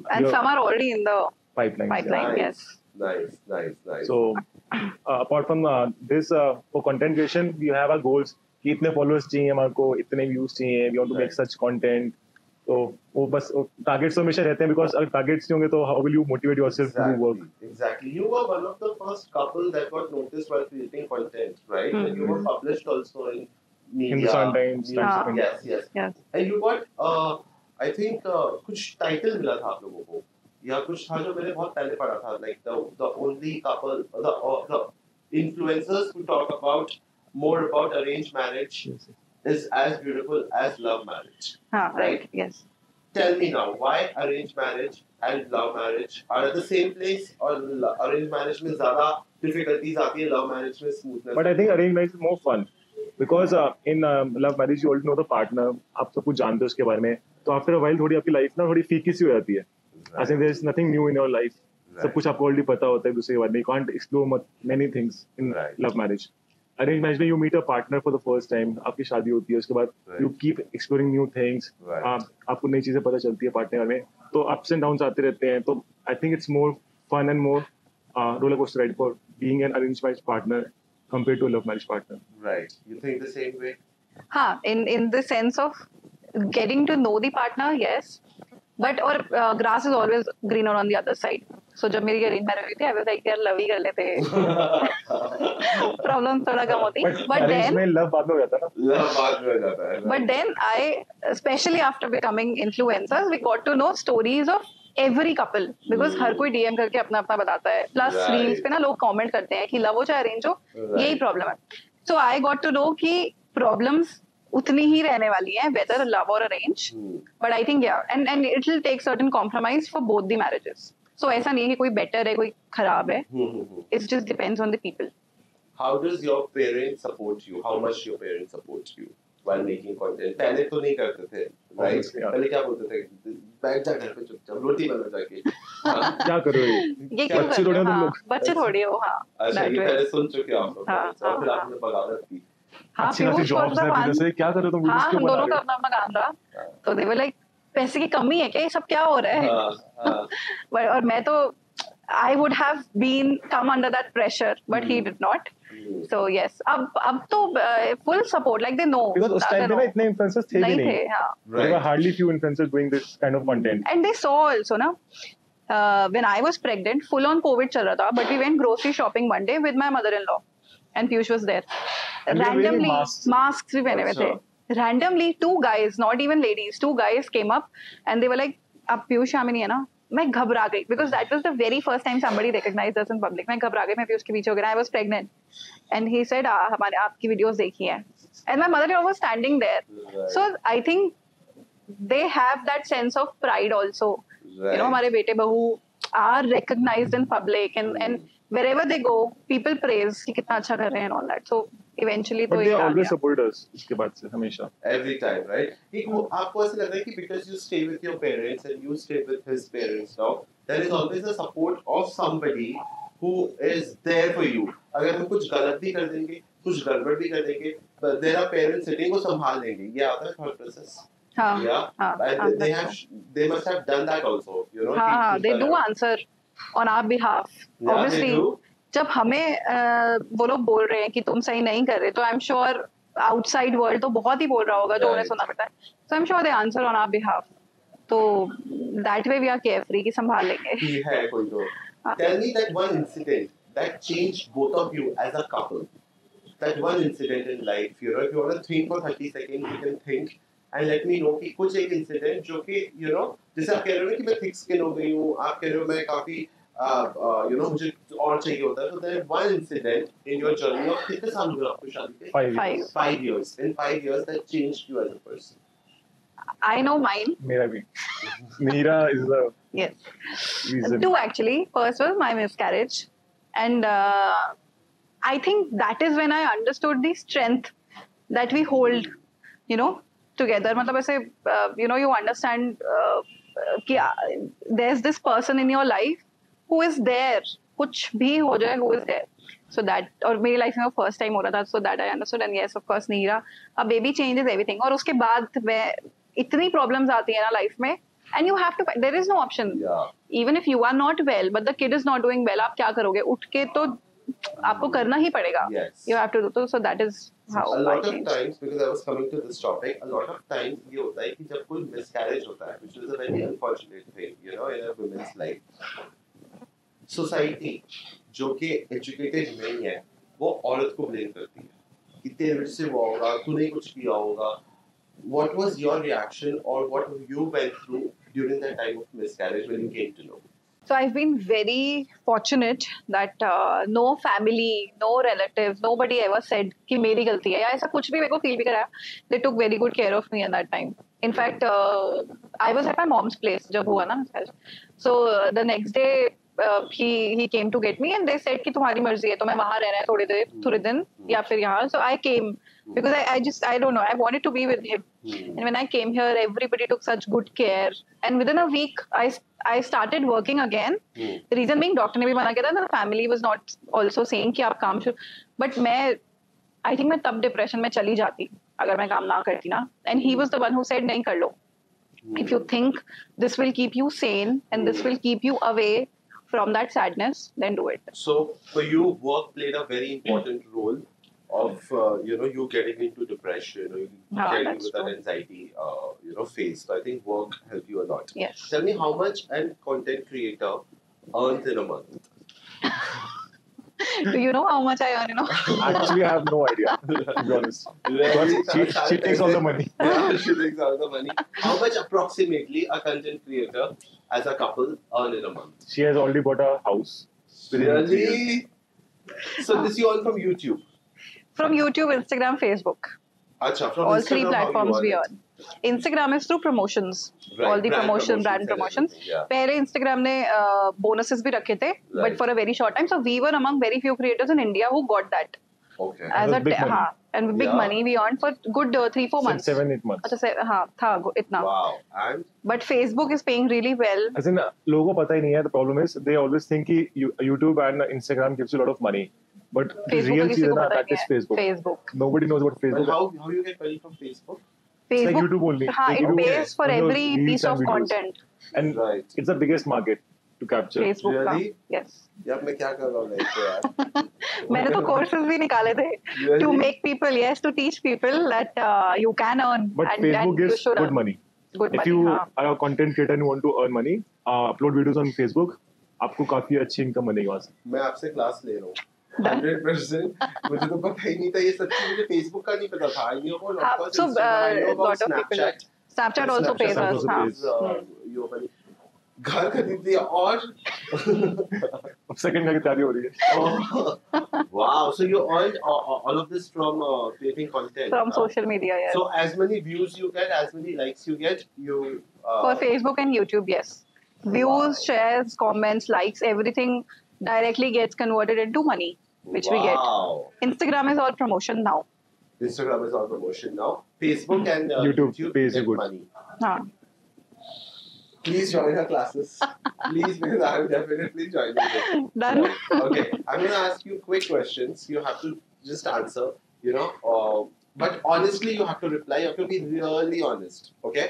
And some are already in the pipeline. Nice. Yes. Nice. So, apart from this, for content creation, we have our goals. कि इतने followers चाहिए हमारे को, इतने views चाहिए. We want to make such content. तो वो बस targets हमेशा रहते हैं, because अगर targets नहीं होंगे तो how will you motivate yourself to do work? Exactly. You were one of the first couple that got noticed while creating content, right? And you were published also in media. Hindustan Times. Yes. And you got, I think, कुछ title मिला था आप लोगों को, या कुछ था जो मैंने बहुत पहले पढ़ा था, like the only couple, the influencers who talk about more about arranged marriage is as beautiful as love marriage. Right. Yes. Tell me now, why arranged marriage and love marriage are at the same place, or arranged marriage में ज़्यादा difficulties आती है, love marriage में smoothness? But I think arranged marriage is more fun, because in love marriage you already know the partner, आप सब कुछ जानते हो उसके बारे में, तो after a while थोड़ी आपकी life ना थोड़ी फीकी सी हो जाती है. I think there is nothing new in your life. सब कुछ आपको already पता होता है दूसरे के बारे में. You can't explore many things in love marriage. Arranged marriage में you meet a partner for the first time, आपकी शादी होती है, उसके बाद you keep exploring new things, आपको नई चीजें पता चलती है पार्टनर में, तो ups and downs आते रहते हैं, तो I think it's more fun and more roller coaster ride for being an arranged marriage partner compared to a love marriage partner. Right. You think the same way? हाँ, in the sense of getting to know the partner, yes, but और grass is always greener on the other side. So जब मेरी arranged marriage हुई थी, I was like यार love ही कर लेते हैं, problem थोड़ा कम होती. But then love बाद में हो जाता है ना. Love बाद में हो जाता है. But then especially after becoming influencers, we got to know stories of every couple, because हर कोई DM करके अपना अपना बताता है. Plus reels पे ना लोग comment करते हैं कि love हो चाहे arrange हो, यही problem है. So I got to know कि problems उतनी ही रहने वाली हैं, whether love or arrange. But I think and it will take certain compromise for both the marriages. So ऐसा नहीं है कि कोई better है, कोई खराब है. It just depends on the people. How does your parents support you? How much your parents support you while making content? पहले तो नहीं करते थे, right? पहले क्या बोलते थे? बैठ जा घर पे चुपचाप, रोटी बना जाके. क्या करो ये बच्चे थोड़े हो तुम लोग. बच्चे थोड़े हो, हाँ. अच्छा, ये पहले सुन चुके हो आप लोग. और फिर आपने बगावत की. अच्छी खासी जॉब्स है, बिजनेस है, क्या करो तुम वीडियोस क्यों बना रहे हो? दोनों का अपना काम रहा. तो they were like पैसे की कमी है क्या, ये सब क्या हो रहा है? और मैं तो I would have come under that pressure, but he did not. So yes, अब तो full support, like they know. Because उस time पे ना इतने influencers थे भी नहीं. हाँ. There were hardly few influencers doing this kind of content. And they saw also ना. When I was pregnant, full on COVID चल रहा था, but we went grocery shopping one day with my mother-in-law, and Piyush was there. And randomly, masks भी पहने हुए थे. Randomly, 2 guys, not even ladies, 2 guys came up, and they were like, "अब Piyush Shamini है ना?" मैं घबरा गई, because that was the very first time somebody recognized us in public. मैं घबरा गई, मैं Piyush के पीछे हो गई. I was pregnant, and he said, "हमारे आपकी videos देखी हैं," and my mother-in-law was standing there. So I think they have that sense of pride also. You know, हमारे बेटे बहू are recognized in public, and wherever they go, people praise कि कितना अच्छा कर रहे हैं and all that. So eventually, but they always support us. इसके बाद से हमेशा. Every time, right? एक वो आपको ऐसा लग रहा है कि because you stay with your parents and you stay with his parents now, there is always the support of somebody who is there for you. अगर हम कुछ गलत भी कर देंगे, कुछ गड़बड़ भी कर देंगे, but there are parents sitting वो संभाल लेंगे. ये आता है thought process. They must have done that also, you know. They do answer on our behalf. Obviously, जब हमें वो लोग बोल रहे हैं कि तुम सही नहीं कर रहे, तो I'm sure outside world तो बहुत ही बोल रहा होगा जो उन्हें सुनना पड़ता है. So I'm sure they answer on our behalf. तो that way we are carefree कि संभाल लेंगे. है कोई तो. Tell me that one incident that changed both of you as a couple. That one incident in life, you know, if you want to think for 30 seconds, you can think. And let me know कि कुछ एक incident जो कि you know जैसे आप कह रहे हो कि मैं thick skin हो गई हूँ, आप कह रहे हो मैं काफी you know मुझे और चाहिए होता है, so there is one incident in your journey of कितने साल हुए आपको शादी के? 5 years. In 5 years that changed you as a person. I know mine. मेरा भी. Meera is the reason. 2 actually. First was my miscarriage, and I think that is when I understood the strength that we hold, you know, together. मतलब ऐसे you know, you understand कि there's this person in your life who is there, कुछ भी हो जाए, who is there. So that, और मेरी life में वो फर्स्ट टाइम हो रहा था, so that I understood. And yes, of course, Neera, a baby changes everything. और उसके बाद इतनी problems आती है ना लाइफ में, and you have to, there is no option. Even if you are not well, but the kid is not doing well, आप क्या करोगे? उठ के तो आपको करना ही पड़ेगा. You have to do so. That is how. A lot of times, because I was coming to this topic, a lot of times ये होता है कि जब कोई miscarriage होता है, which is a very unfortunate thing, you know, in a woman's life. Society जो कि educated नहीं है, वो औरत को blame करती है कि तेरे वजह से वो होगा, तूने कुछ किया होगा. What was your reaction, or what you went through during that time of miscarriage when you came to know? So I've been very fortunate that no family, no relatives, nobody ever said कि मेरी गलती है या ऐसा कुछ भी मेरे को feel भी कराया. They took very good care of me at that time. In fact, I was at my mom's place जब हुआ ना. So the next day he came to get me, and they said कि तुम्हारी मर्जी है, तो मैं वहाँ रहना है थोड़े दिन या फिर यहाँ. So I came because I don't know, I wanted to be with him. And when I came here, everybody took such good care. And within a week, I started working again. The reason being, doctor ने भी मना किया था, the family was not also saying कि आप काम शुरू. But I think मैं तब depression में चली जाती अगर मैं काम ना करती ना. And he was the one who said नहीं कर लो. If you think this will keep you sane and this will keep you away from that sadness, then do it. So for you, work played a very important role of you know, you getting into depression, you getting into that anxiety you know, phase. So I think work helped you a lot. Yes. Tell me how much a content creator earns in a month. Do you know how much I earn in a month? Actually, I have no idea, to be honest. She takes all the money. Yeah, she takes all the money. How much approximately a content creator as a couple earn in a month? She has already bought a house. Really? So this you earn from YouTube? From YouTube, Instagram, Facebook. Achha, from all Instagram, 3 platforms we earn. Instagram is through promotions. Right, all the brand promotions. पहले Instagram ने bonuses भी रखे थे, but for a very short time. So we were among very few creators in India who got that. Okay. As a and big money we earned for good 3-4 months. 7-8 months. अच्छा था इतना. Wow. And but Facebook is paying really well. As in, लोगों को पता ही नहीं है. The problem is they always think कि YouTube and Instagram gives you a lot of money. But the real thing that is Facebook. Nobody knows what Facebook. But how you get money from Facebook? It's like YouTube only. It pays for every piece of content. And it's the biggest market. to capture. Facebook का. Really? Yes. यार मैं क्या कर रहा हूँ life पे यार? मैंने तो courses भी निकाले थे Really? to make people, yes, to teach people that you can earn. But and Facebook you gives should good earn. money. Good If money, you हाँ. are a content creator and you want to earn money, upload videos on Facebook, आपको काफी अच्छी income बनेगी वहाँ से. मैं आपसे class ले रहा हूँ 100%. मुझे तो पता ही नहीं था ये सच्ची. मुझे फेसबुक का नहीं पता था. I knew about of course So, Instagram, I know about lot of people. Snapchat. Snapchat also pays us. also हाँ. pays. ये वाली घर खरीद लिया और अब सेकंड का की तैयारी हो रही है. wow, so you earned all of this from creating content From social media, yes. so as many views you get, as many likes you get, you For Facebook and YouTube, yes. Views, shares, comments, likes, everything directly gets converted into money, which we get. wow. Instagram is all promotion now. Instagram is all promotion now. Facebook and YouTube pays you get good. money. हाँ. Please join her classes. Please, because I am definitely joining it. Done. Okay, I'm going to ask you quick questions. You have to just answer, you know. But honestly, you have to reply. You have to be really honest. Okay?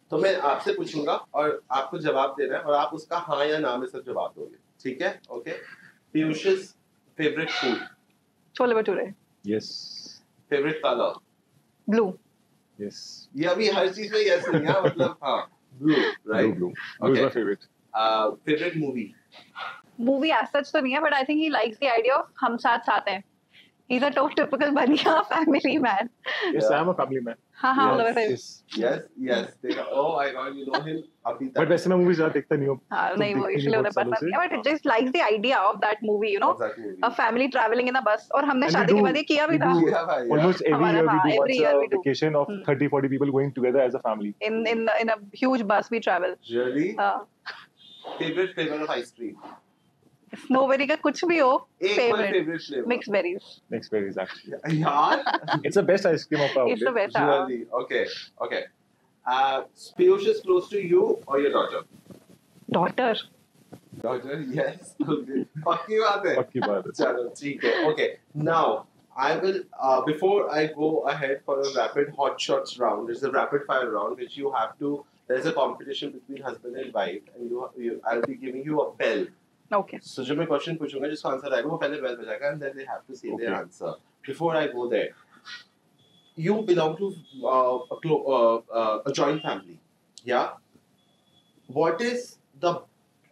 तो मैं आपसे पूछूंगा और आपको जवाब देना है और आप उसका हाँ या ना में सब जवाब दोगे. ठीक है? Okay? Piyush's favorite food. Chole bhature. Yes. Favorite color. Blue. Yes. ये अभी हर चीज में yes नहीं है मतलब हाँ. Blue, right? Blue. Blue is Okay. my favorite. Favorite movie. Movie as such तो नहीं है, but I think he likes the idea of हम साथ साथ हैं. He's a typical बनिया family man. Yes, Yeah. I am a family man. हाँ हाँ Yes, मतलब ऐसे. Yes. Yes. Oh my God, you know him अभी तक. But वैसे मैं मूवीज ज्यादा देखता नहीं हूँ. हाँ नहीं वो देखते इसलिए नहीं उन्हें बहुत पसंद सालों नहीं है, but it just likes the idea of that movie, you know, Of that movie. a family traveling in a bus. और हमने And we शादी के do- बाद ये किया भी we था. do Yeah, bhai, yeah. Almost every हमारा year we हाँ, do every once year a we do. vacation of 30-40 people going together as a family. In a huge bus we travel. Really? Uh, Favorite flavor of ice cream. Snobbery का कुछ भी हो एक बार favorite. favorite flavor. Mixed berries. Next berries actually. यार. It's the best ice cream of our It's the outlet. best. हाँ. Really? Okay. Piyush is close to you or your daughter? Daughter. Daughter, yes. Okay. पक्की बात है. पक्की बात है. चलो ठीक है. Okay. Now I will before I go ahead for a rapid hot shots round. There's a rapid fire round which you have to. There's a competition between husband and wife, and I'll be giving you a bell. Okay. So जो मैं question पूछूंगा जिसका answer आएगा वो पहले bell बजाएगा and then they have to say their Okay. answer. Before I go there, you belong to a joint family, yeah? What is the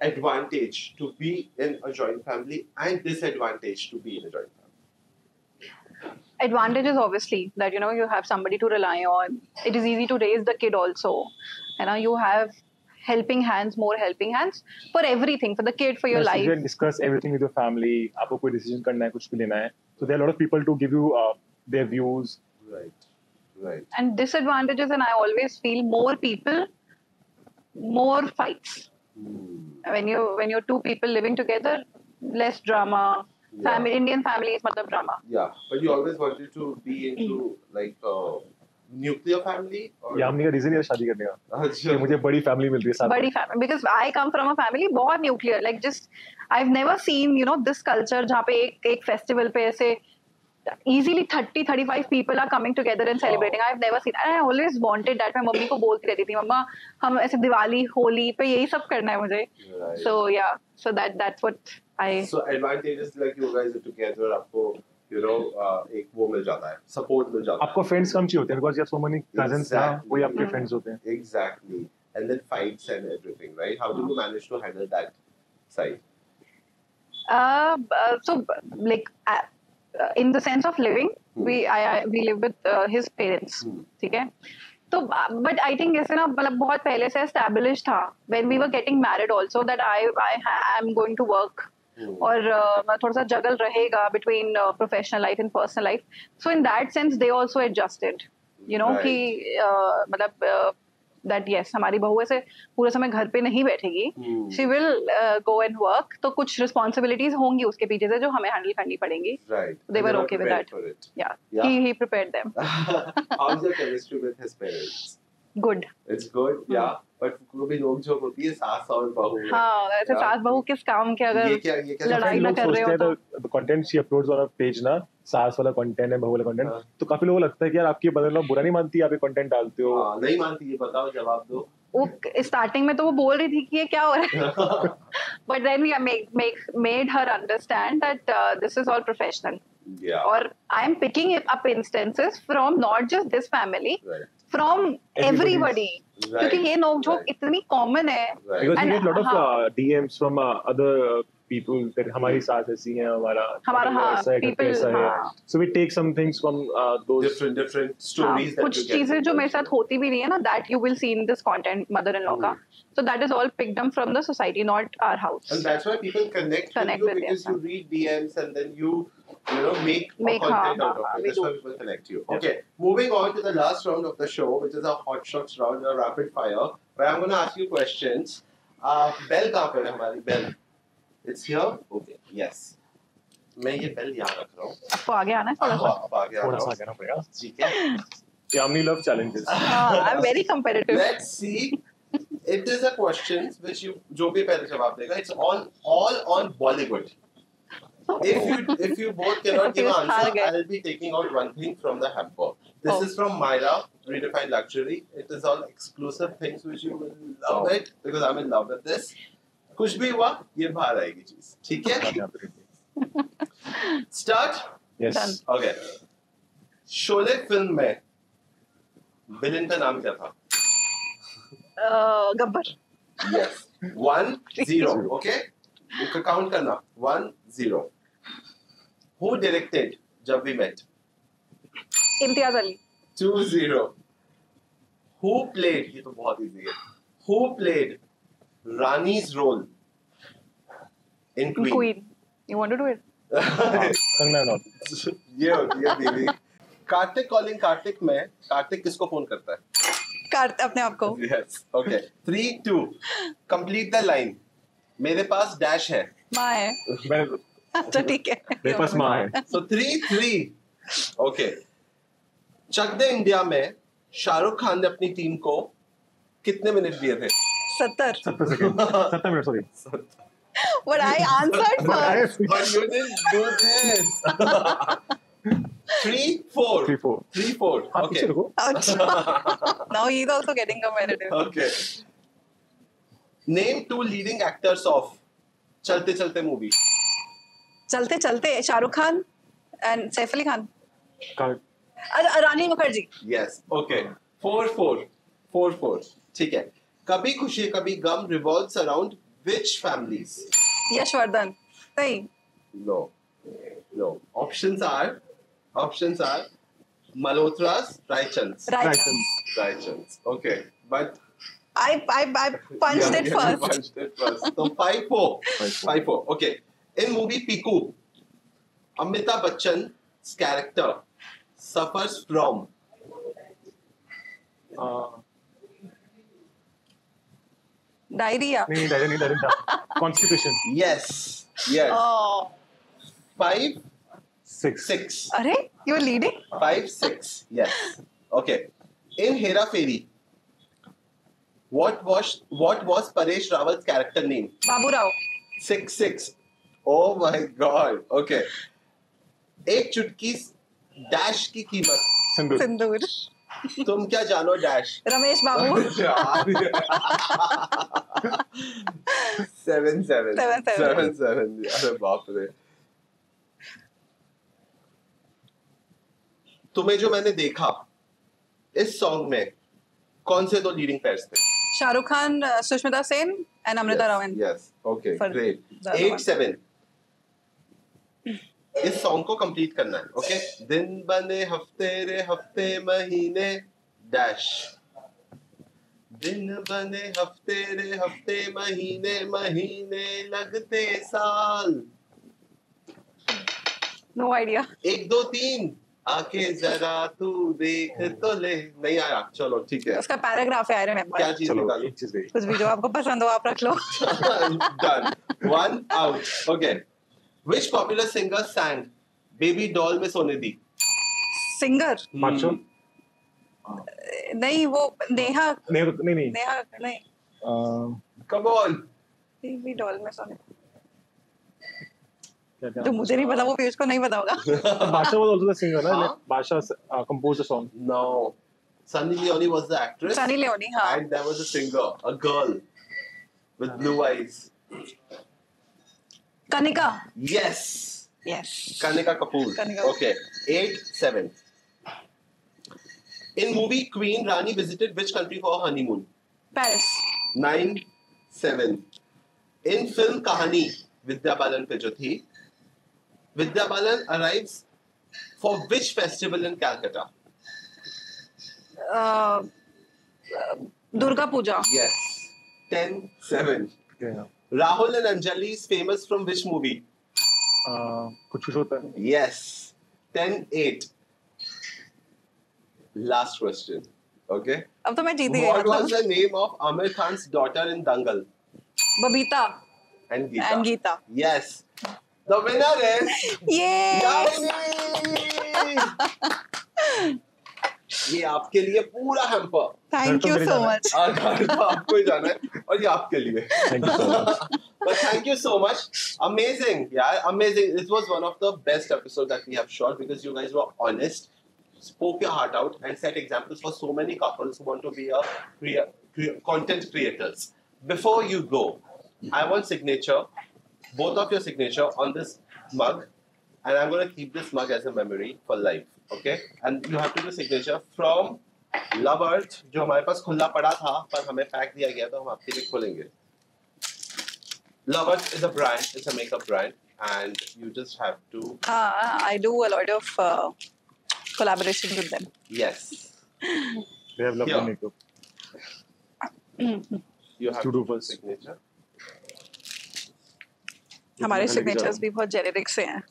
advantage to be in a joint family and disadvantage to be in a joint family? Advantage is obviously that you know you have somebody to rely on. It is easy to raise the kid also. You know you have helping hands, more helping hands for everything, for the kid, for your Yes, life. you can discuss everything with your family. आपको कोई decision करना है, कुछ भी लेना है. So there are a lot of people to give you their views. Right. And disadvantages, and I always feel more people, more fights. When you're two people living together, less drama. Yeah. Family, Indian families, matlab drama. Yeah, but you always wanted to be into like nuclear family? Or? या हमने का reason ये शादी करने का. अच्छा. कि मुझे बड़ी family मिल रही है साथ में. Badi family, because I come from a family बहुत nuclear. Like just I've never seen this culture जहाँ पे एक festival पे ऐसे easily 30-35 people are coming together and celebrating. I've never seen, and I always wanted that. मैं mummy को बोलती रहती थी, मम्मा हम ऐसे दिवाली होली पे यही सब करना है मुझे. Right. So yeah, so that's what I. So advantages like you guys are together, आपको एक वो मिल जाता है, support मिल जाता है. आपको friends कम चाहिए होते हैं because you have so many cousins ना, Exactly. वही आपके friends होते हैं. Exactly. And then fights and everything, right? How do you manage to handle that side? So like in the sense of living, we live with his parents. ठीक है? तो but I think ऐसे ना मतलब बहुत पहले से established था when we were getting married also that I am going to work. और थोड़ा सा जगल रहेगा between professional life and personal life. So in that sense they also adjusted. You know Right. कि मतलब that yes हमारी बहू ऐसे पूरे समय घर पे नहीं बैठेगी. She will go and work. तो कुछ responsibilities होंगी उसके पीछे से जो हमें handle करनी पड़ेंगी. Right. They And were they were okay with prepared that. for it. Yeah. Yeah. He prepared them. How's your chemistry with his parents? Good. It's good, yeah. But कभी नोक झोंक होती है सास और बहू में. हाँ ऐसे Yeah. सास बहू किस काम के अगर ये क्या लड़ाई ना लोग कर रहे सोचते हो हैं तो the content she uploads on her page ना, सास वाला content है, बहू वाला content, हाँ. तो काफी लोगों को लगता है कि यार आपकी मदर-in-law बुरा नहीं मानती, आप ये content डालते हो. हाँ, नहीं मानती है, बताओ जवाब दो. वो स्टार्टिंग में तो वो बोल रही थी कि ये क्या हो रहा है, but then we made her understand that this is all professional. और I am picking up instances from not just this family, from everybody, क्योंकि ये नोक-झोंक इतनी कॉमन है. Because we get lot of DMs from other people that हमारी सास ऐसी है, हमारा ऐसा है, people, ऐसा है. So we take some things from those different stories. कुछ चीजें जो मेरे साथ होती भी नहीं है ना, that you will see in this content, mother-in-law का. So that is all picked up from the society, not our house. And that's why people connect with you, because you read DMs and then you make content out of it. That's why people connect you. Okay, moving on to the last round of the show, which is a hot shots round, a rapid fire, where I'm going to ask you questions. Bell कहाँ पे है हमारी? Bell. It's here. Okay. Yes. मैं ये bell यहाँ रख रहा हूँ. आपको आगे आना है थोड़ा सा. आप आगे थोड़ा सा आगे ना पड़ेगा. ठीक है. Yamini love challenges. I'm very competitive. Let's see. It is a question which you जो भी पहले जवाब देगा. It's all on Bollywood. If you both cannot give an answer, I'll be taking out one thing from the hamper. This is from Myra, Redefined Luxury. It is all exclusive things which you will love it, because I'm in love with this. कुछ भी हुआ, ये बाहर आएगी चीज. ठीक है? Start. Yes. Okay. Sholay film में विलेन का नाम क्या था? गब्बर. Yes. 1-0. Okay. उसका काउंट करना. 1-0. Who directed Jab We Met? Imtiaz Ali. 2-0. Who played? ये तो बहुत easy है. Who played Rani's role in Queen? Queen. You want to do it? Kangna Ranaut. ये होती है बीवी. कार्तिक कॉलिंग कार्तिक में कार्तिक किसको फोन करता है? अपने आप को. Yes. Okay. 3-2. Complete the line. मेरे पास डैश है. माँ है. अच्छा ठीक है. मेरे पास माँ है. So 3-3. Okay. चक दे इंडिया में शाहरुख खान ने अपनी टीम को कितने मिनट दिए थे? 70. 70 minute sorry. But I answered first. But you didn't do this. 3-4. 3-4. 3-4. Okay. Now he's also getting competitive. Okay. Name 2 leading actors of चलते चलते मूवी. चलते चलते Shahrukh Khan and Saif Ali Khan. Rani Mukherjee. Yes. Okay. 4-4. 4-4. ठीक है. कभी खुशी कभी गम revolves around which families? Yashvardhan. सही. No. Options are Malhotras, Raichans. Okay. But I punched it first. Punched it first. So 5-4. 5-4. Okay. In movie Piku, Amitabh Bachchan's character suffers from diarrhea. नहीं diarrhoea. Constipation. Yes. Oh. 5-6. अरे, you're leading? 5-6. Yes. Okay. In Hera Fairy, what was Paresh Rawal's character name? Babu Rao. 6-6. Oh my God. Okay. एक चुटकी dash की कीमत. सिंदूर. तुम क्या जानो dash? Ramesh बाबू. 7-7. 7-7. अरे बाप रे. तुम्हें जो मैंने देखा इस सॉन्ग में कौन से 2 लीडिंग पेयर्स थे? Shahrukh Khan, Sushmita Sen and Amrita Rao. Yes. Okay. Great. 8-7. इस सॉन्ग को कंप्लीट करना है. ओके. दिन बने हफ्ते रे हफ्ते महीने डैश. दिन बने हफ्ते रे हफ्ते महीने लगते साल. No idea. 1 2 3 आके जरा तू देख तो ले. नहीं आया. चलो ठीक है. उसका पैराग्राफ है. I remember. क्या चीज निकालो? कुछ भी जो आपको पसंद हो आप रख लो. Done. 1 out. Okay. Which popular singer sang Baby Doll में सोने दी? Singer. माचो. नहीं वो नेहा. नहीं. नेहा नहीं. Come on. Baby Doll में सोने. जो मुझे नहीं पता वो भी उसको नहीं पता होगा. Basha was also the singer, na? Basha composed the song. No. Sunny Leone was the actress. Sunny Leone, हाँ. And there was a singer, a girl with blue eyes. Kanika. Yes. Yes. Kanika Kapoor. Kanika. Okay. 8-7. In movie Queen, Rani visited which country for her honeymoon? Paris. 9-7. In film Kahani, Vidya Balan pe jo thi, Vidya Balan arrives for which festival in Calcutta? Durga Puja. Yes. 10-7. Yeah. Rahul and Anjali is famous from which movie? कुछ होता है. Yes. 10-8. Last question. Okay. अब तो मैं जीत गई. What was the name of Amir Khan's daughter in Dangal? Babita. And Geeta. And Geeta. Yes. The winner is Yes. Yamini. ये आपके लिए पूरा hamper. Thank you so much. और घर तो आपको ही जाना है और ये आपके लिए. Thank you so much. But thank you so much. Amazing. Yeah, amazing. This was one of the best episodes that we have shot because you guys were honest, spoke your heart out, and set examples for so many couples who want to be content creators. Before you go, I want signature, both of your signature on this mug, and I'm going to keep this mug as a memory for life. Okay? And you have to do signature from Love Earth, जो हमारे पास खुला पड़ा था, पर हमें pack दिया गया तो हम आपके लिए खोलेंगे. Love Earth is a brand, it's a makeup brand, and you just have to. I do a lot of collaboration with them. Yes. They have lovely Yeah. makeup. You have To to do do first. signature. हमारे लेके signatures जाओ. भी बहुत generic से हैं.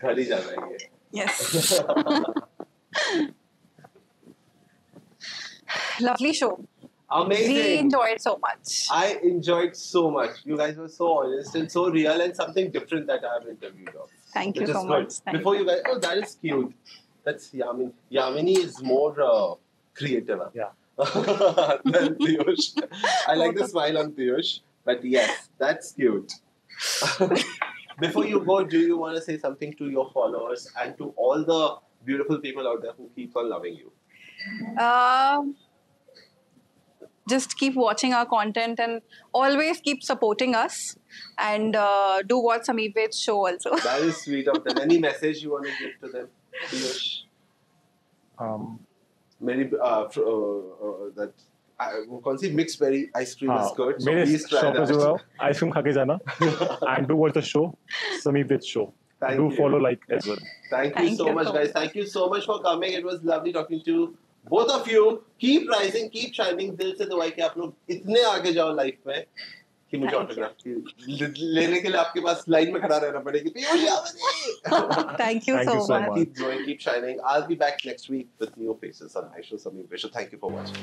घर ही जाना है ये. Yes. Lovely show. Amazing. We enjoyed so much. I enjoyed so much. You guys were so honest and so real and something different that I have interviewed of. Thank you Which is so good. much. Thank Before you guys, oh, that is cute. That's Yamini. Yamini is more creative Yeah. than Piyush. I like the smile on Piyush. But yes, that's cute. Before you go, do you want to say something to your followers and to all the beautiful people out there who keep on loving you? Just keep watching our content and always keep supporting us and do watch Sameep Ved's show also. That is sweet of them. Any message you want to give to them, Piyush? Maybe that वो कौन सी mixed berry ice cream is good. So मेरे please try shop पे जो है that. Ice cream खा के जाना. And do watch the show, Sameep Vid's show. Thank Do you. follow, like as well. Thank you Thank so you much, so guys. much. Thank you so much for coming. It was lovely talking to both of you. Keep rising, keep shining. दिल से दुआ कि आप लोग इतने आगे जाओ life में कि मुझे Thank ऑटोग्राफ लेने के लिए आपके पास लाइन में खड़ा रहना पड़ेगा. Piyush Yamini. Thank you Thank so you so much. much. Keep growing, keep shining. I'll be back next week with new faces on iShow Sameep Vishu. Thank you for watching.